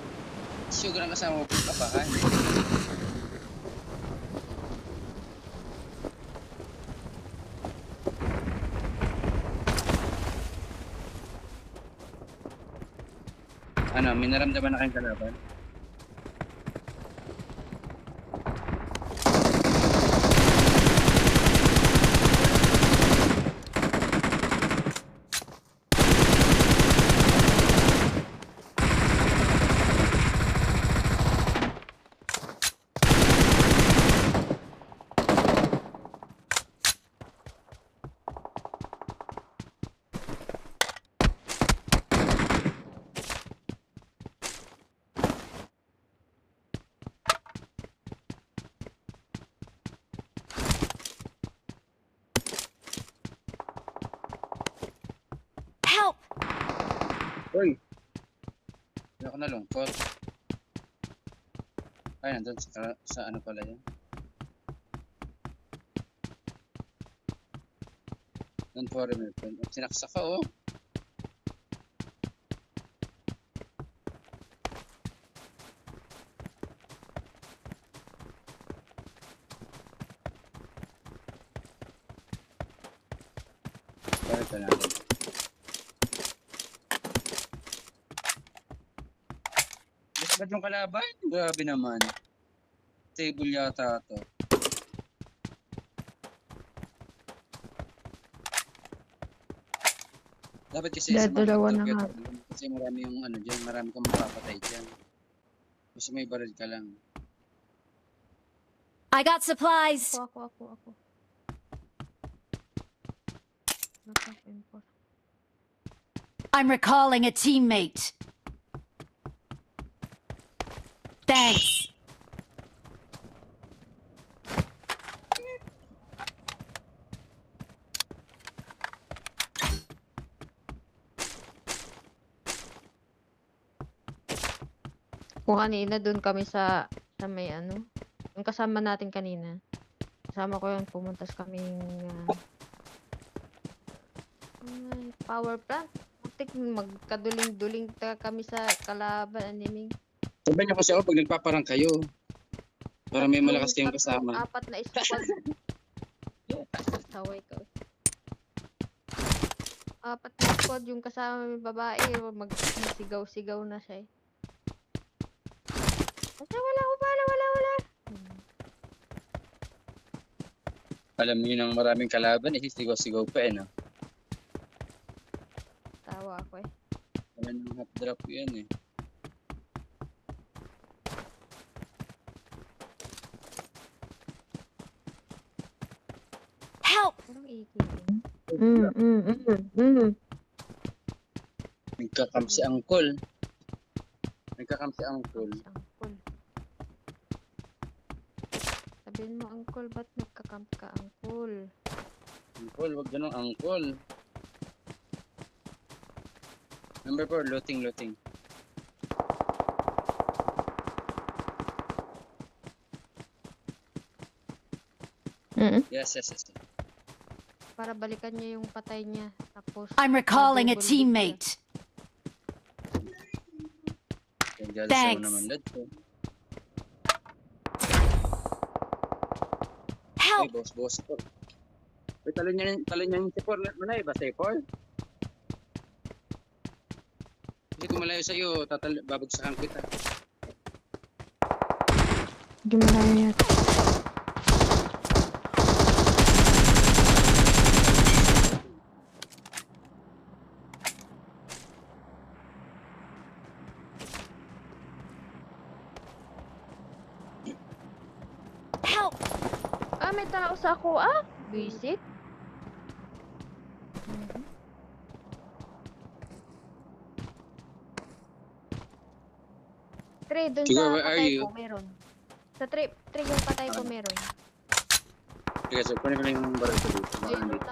Sugar ang kasama mo kapakan. Ano, may naramdaman na kayong kalaban? Help! Uy! Hindi ako nalungkot. Ay, nandun sa ano pala yan. Don't worry, my friend. Sinaksa ka, oh. Balik ka natin. Ba't yung kalaban? Grabe naman. Table yata to. Dapat kasi sa mga Dalawa na target, nga. kasi marami yung ano dyan, marami kang makapatay dyan. Kasi may baril ka lang. I got supplies. Ako. Naka-M4. I'm recalling a teammate. Thanks. Kung kanina doon kami sa may ano, yung kasama natin kanina. Kasama ko yun, pumuntas kaming power plant. Putik, magkaduling-duling kami sa kalaban, animing. Sabi niyo kasi ako pag nagpaparang kayo. Para may malakas kayong kasama. Apat na squad. Saway ka. Apat na squad yung kasama may babae. Magsigaw-sigaw na siya eh. Kasi wala. Alam niyo ng maraming kalaban, sigaw-sigaw pa eh, no? Tawa ako eh. Alam ng half drop yan eh. Help! Parang ikikin. Nagkakam si Angkol. Nagkakam si Angkol. Angkol. Sabihin mo, Angkol, ba't nagkakamp ka, Angkol? Angkol, wag ganun Angkol. Number 4, looting. Yes. Para balikan niya yung patay niya. Tapos, I'm recalling a double teammate. Thanks. Thanks. Naman dad ko. Help! Ay, boss po. Uy, talon niya yung sipor. Malay ba, sipor? Hindi ko malayo sa'yo. Babagsakan kita. Gimana ya? Help! May tao sa ako, visit. Tre, dun Siguro, sa where are patay you? ko, meron. Sa tre yung patay ko, meron. Sige, so kunin ko lang yung baril ko dito. Baka Ayun, nandito.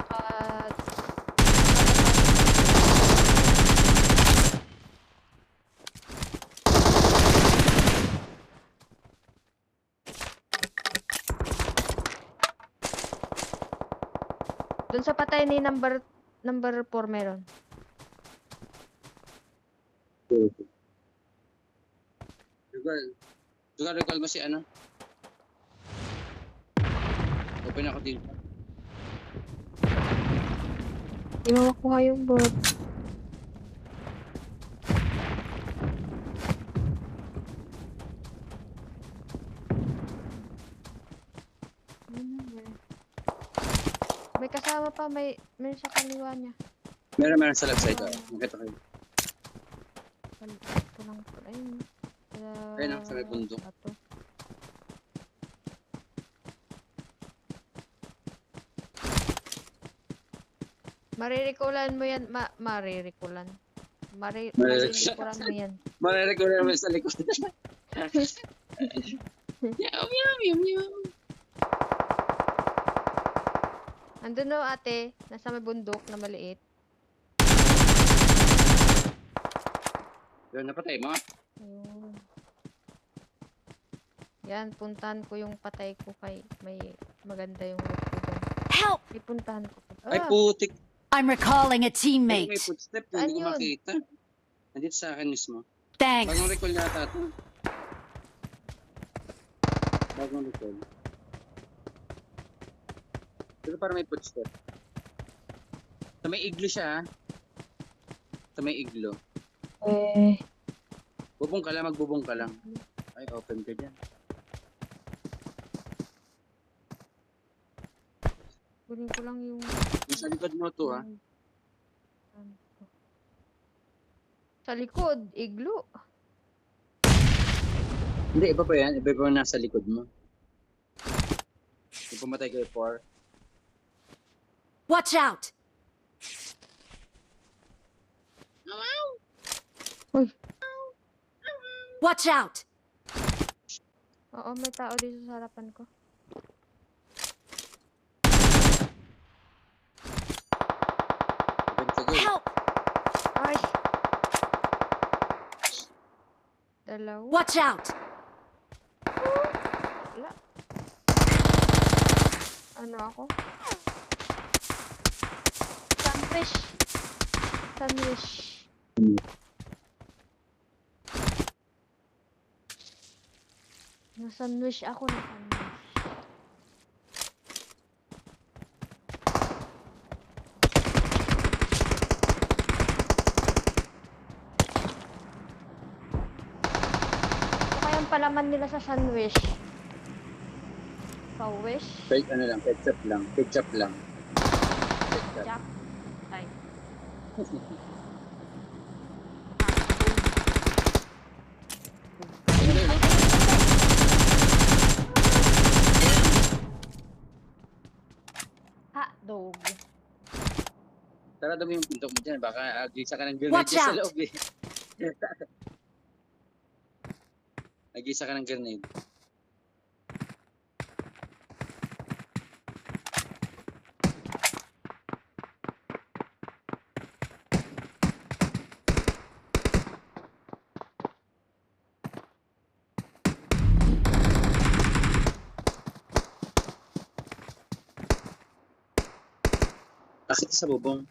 Dun sa patay ni number 4 meron. Sugar, recall mo si ano? Open ako dito. Di mo makuha yung bot. May kasama pa, may sa kaliwa niya. Meron sa left side. Makita kayo. Pulang ayun. Ayun, sa may bundok. Bato. Maririkulan mo yan, maririkulan. Maririkulan mo yan. Marirecall naman sa likod. Meow, meow, meow, meow. Andun no ate, nasa may bundok na maliit. Yun, napatay mo. Ayun. Yan, puntahan ko yung patay ko kay may maganda yung loot ko doon. Help! Ipuntahan ko. Ay, putik. I'm recalling a May teammate. footstep. Saan Hindi ko yun? makita. Nandito sa akin mismo. Thanks. Bagong recall yata ito. Bagong recall. Pero parang may footstep. Sa may iglo siya, ha? Sa may iglo. Bubong ka lang, magbubong ka lang. Ay, open ka dyan. Kunin ko lang yung... Yung sa likod mo to, ha? Sa likod, iglo. Hindi, iba pa yan. Iba pa nasa likod mo. Yung pumatay kayo 4. Watch out! Uy. Watch out! Oo, may tao dito sa harapan ko. Open ka, go. Help! Ay! Dalawa. Watch out! Wala. Ano ako? Sandwich. Sandwich. Na-sandwich ako, na-sandwich. Ito kayang palaman nila sa sandwich. Sa-wish? Fake ano lang, ketchup lang. Ketchup lang. Ketchup. Jack. Ay. Hotdog. Sarado mo yung pinto mo dyan. Baka agisa ka ng Watch grenade sa out! loob eh. Agisa ka ng grenade. Bakit sa bubong?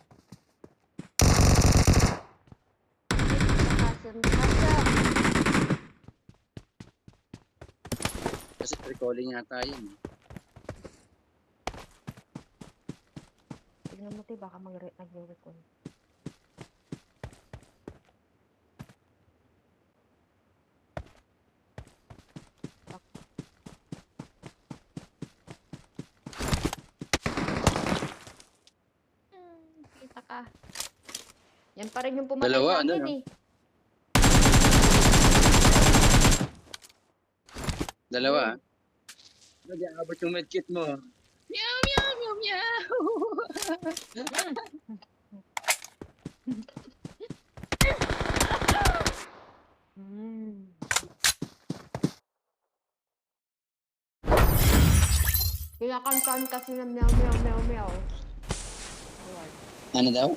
Kasi recalling yata yun. Tignan mo, baka nagre-recall. Kita ka. Yan pa rin yung pumatay Dalawa, sa ano, akin no? eh. Dalawa ah. Nag-aabot yung medkit mo. Meow, meow, meow, meow. Kinakantahan kasi ng meow meow meow meow. Ano daw?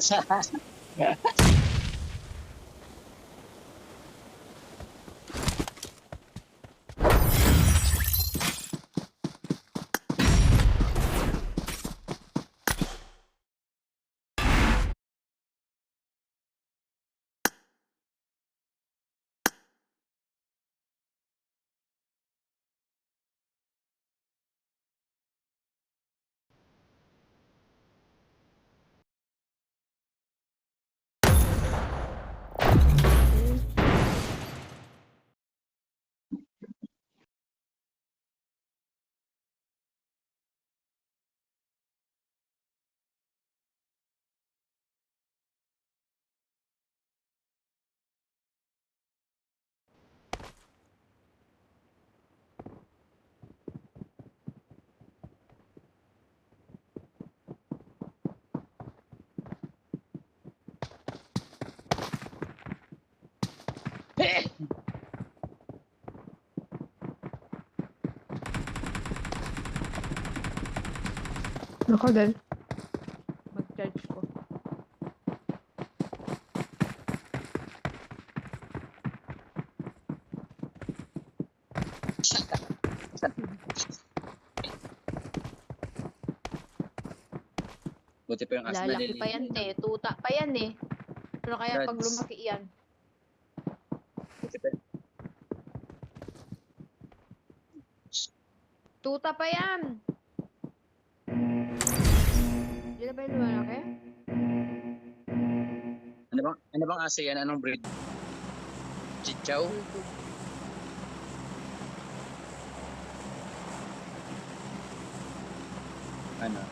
Ako din. Mag-charge ko. Buti pa yung asma Lalaki pa yan eh. Tuta pa yan eh. Pero kaya pag Dads. lumaki yan. Buti pa. Tuta pa yan! Hindi na ba yung lumalaki? Ano bang aso yan? Anong breed? Chichaw? Ano?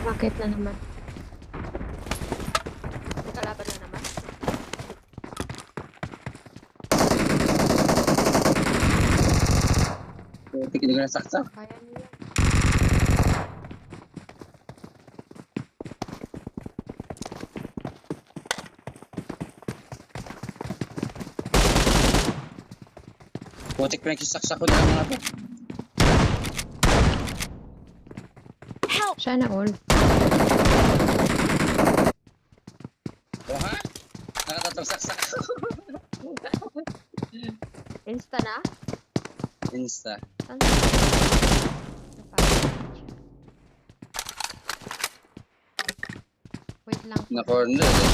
Bakit na naman? May kalaban na naman? Buti ka na saksak. Kaya niyo yan. Buti pa nagsasaksak ko na ng mga to. Sana all. O ha? Nakatatlong saksak. Insta na? Insta. Saan? Napakasakit siya. Wait lang. Na corner eh.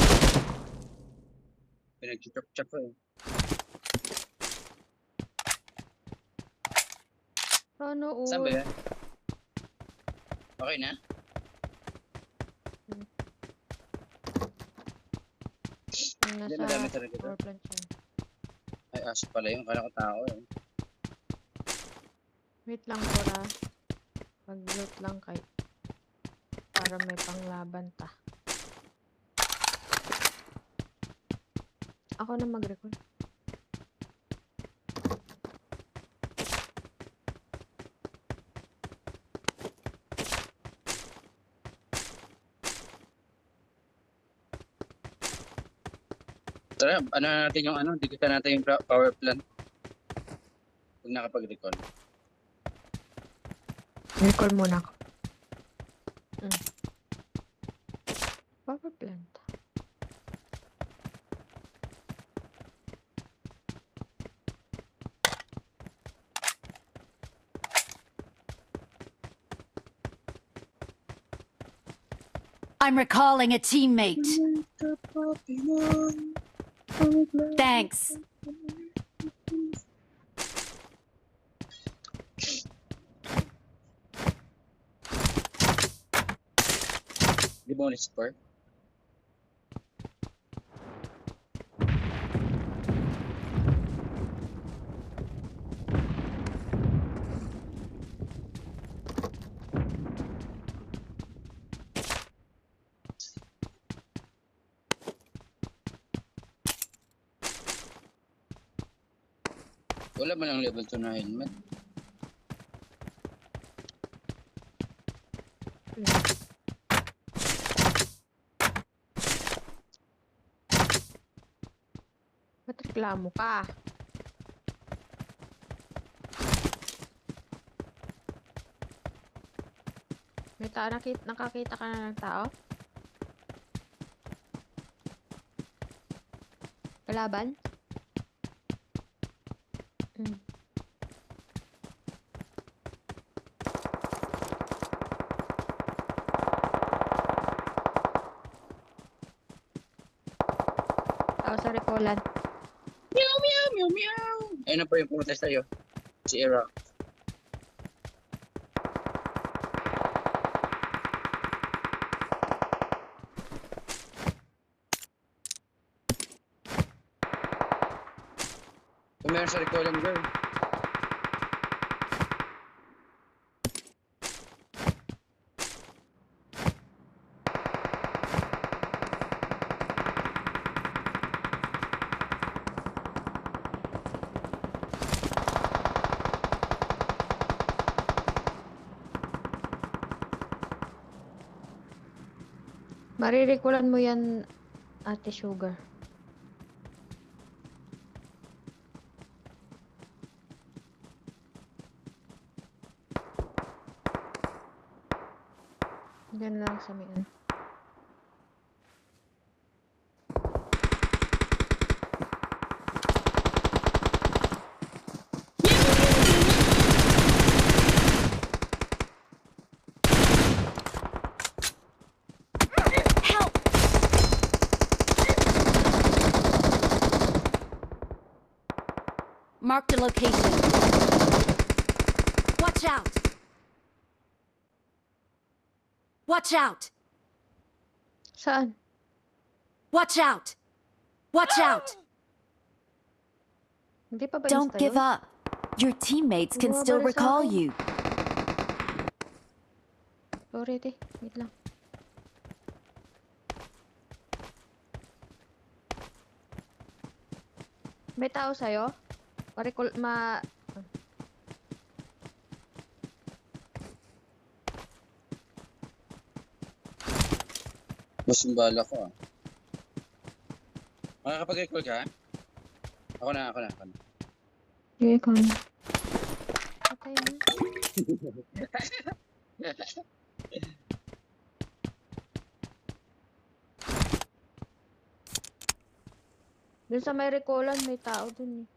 Pinag-chop-chop ko eh. Sana all. Saan ba yan? Okay na? Hindi, madami Nasa talaga power ito. plant siya. Ay, aso pala yun. Kala ko tao eh. Wait lang pura. Mag-loot lang kay. Para may panglaban ta. Ako na mag-record. Tara, ano natin yung ano, dikitan natin yung power plant. Pag nakapag-recall. Recall muna ako. Power plant. I'm recalling a teammate. Thanks. Di ba ulit score? Wala man lang level 2 na helmet. Ba't reklamo ka? May tao, nakakita ka na ng tao? Kalaban? Hmm. Tao sa Ricolan. Meow, meow, meow, meow. Ayun na po yung pumunta sa'yo. Si Era. Kung meron sa Ricolan, girl. Maririkulan mo yan, Ate Sugar. Diyan lang sa may ano. Help! Mark the location. Watch out! Watch out! Saan? Watch out! Watch out! Hindi pa ba Don't insta give yun? up. Your teammates can Bumabalik still sa recall akin. you. Sorry, te. Wait lang. May tao sa'yo? Ma... Mas yung bala ko ah. Makakapag-recall ka? Ako na. Sige, ikaw na. Patay na. Dun sa may Ricolan, may tao dun eh.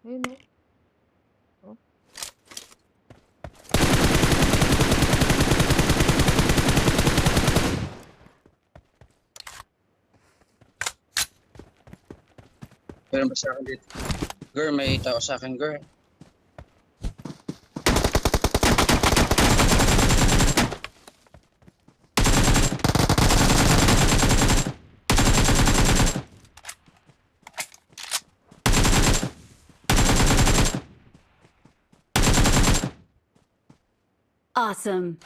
Ayun oh. Meron ba sa akin dito? Girl, may tao sa akin, girl. Awesome.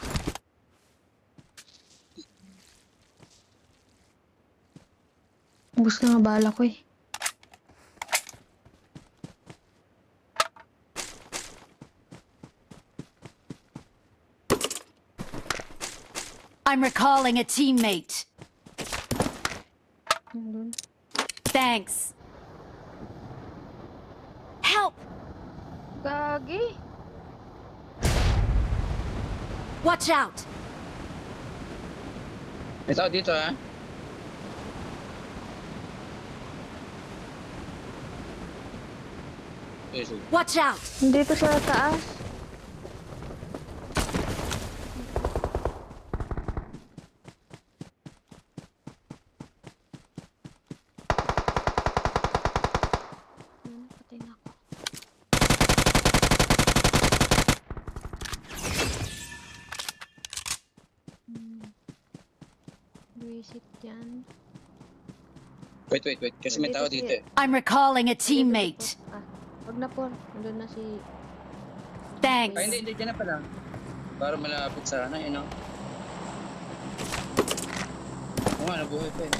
Ubus na nga bala ko eh. I'm recalling a teammate. Nandun. Thanks. Help! Gagi! Watch out! May tao dito ah. Sige. Watch out! Dito sa taas. Patay na ako. Visit yan. Wait. Kasi may tao dito eh. I'm recalling a teammate. Ah, wag na po. Nandun na si... Thanks. Ay, hindi. Diyan na pala. Para malapit sana, you know. Oo nga, nabuhay pa eh.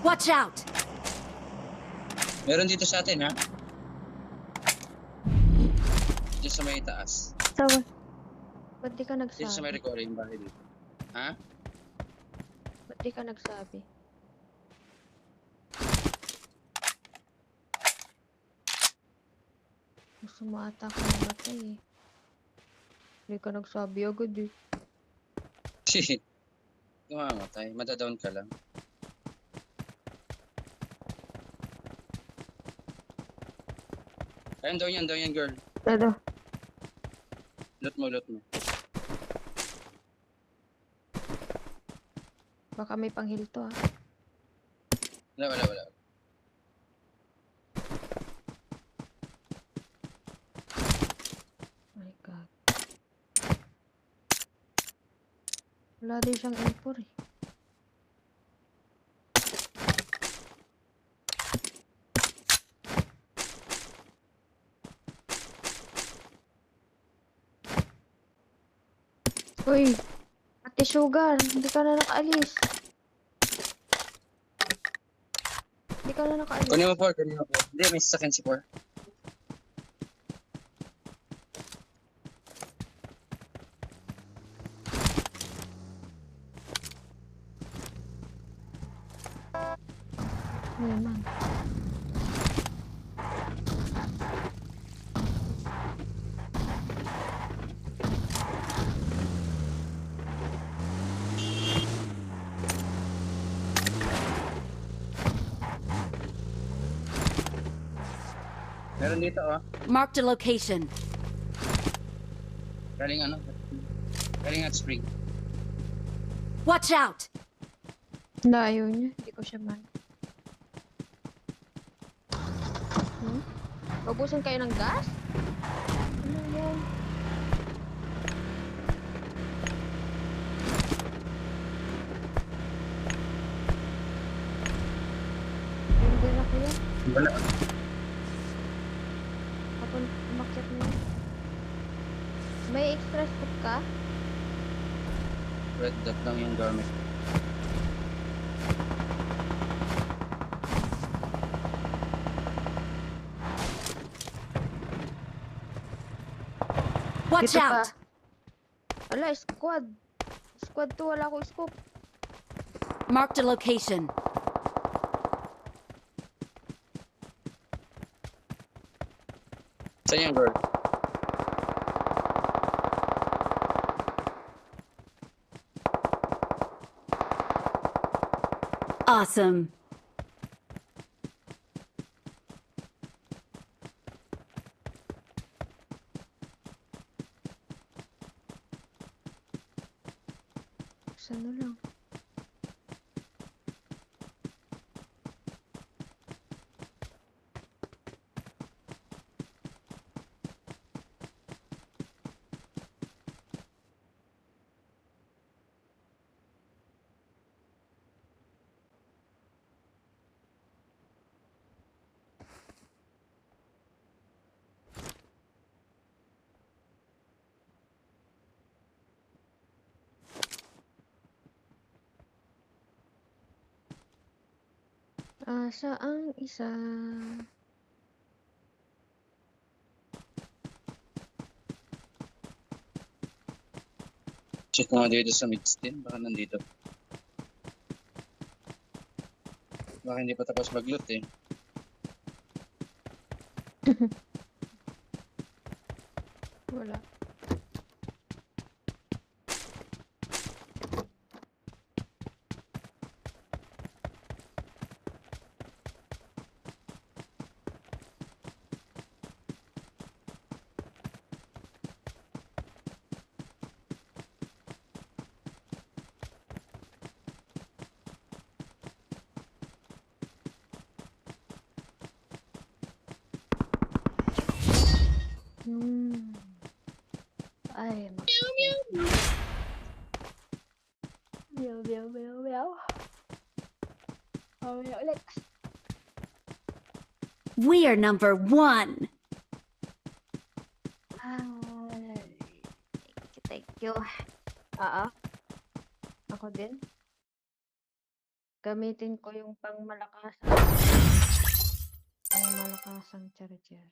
Watch out! Meron dito sa atin, ha? Dito sa may taas. Sawa. Ba't di ka Dito sa may nagsabi? recovery yung bahay dito. Ha? Ba't di ka nagsabi? Gusto mo ata ako namatay eh. Hindi ka nagsabi agad eh. Kumamatay. Madadown ka lang. Ayun, down yan, girl. Ano? Loot mo. Baka may panghil to ah. Wala. My God. Wala din siyang impor eh. Uy, Ate Sugar, hindi ka na nakaalis. Hindi ka na nakaalis. Kunin mo, Por. Hindi, may sasakyan si Por. Ano naman? Meron dito, oh. Marked a location. Galing at spring. Watch out! Na, ayaw niya. Hindi ko siya man. Ubusan kayo ng gas? Ano yan? Hindi na kuya. Wala. Ako umakyat na yun. May extra scoop ka? Red dot lang yung gamit. Watch Dito out! pa. Wala, squad. Squad to, wala ko scoop. Marked a location. Saan yung girl? Awesome. Saan na lang? Asa ang isa? Check ko nga dito sa mix din. Baka nandito. Baka hindi pa tapos mag-loot eh. Wala. Ay, meow, meow, meow, meow. Mamaya ulit. We are number 1. Ay, thank you. Oo. Ako din. Gamitin ko yung pangmalakasang charger.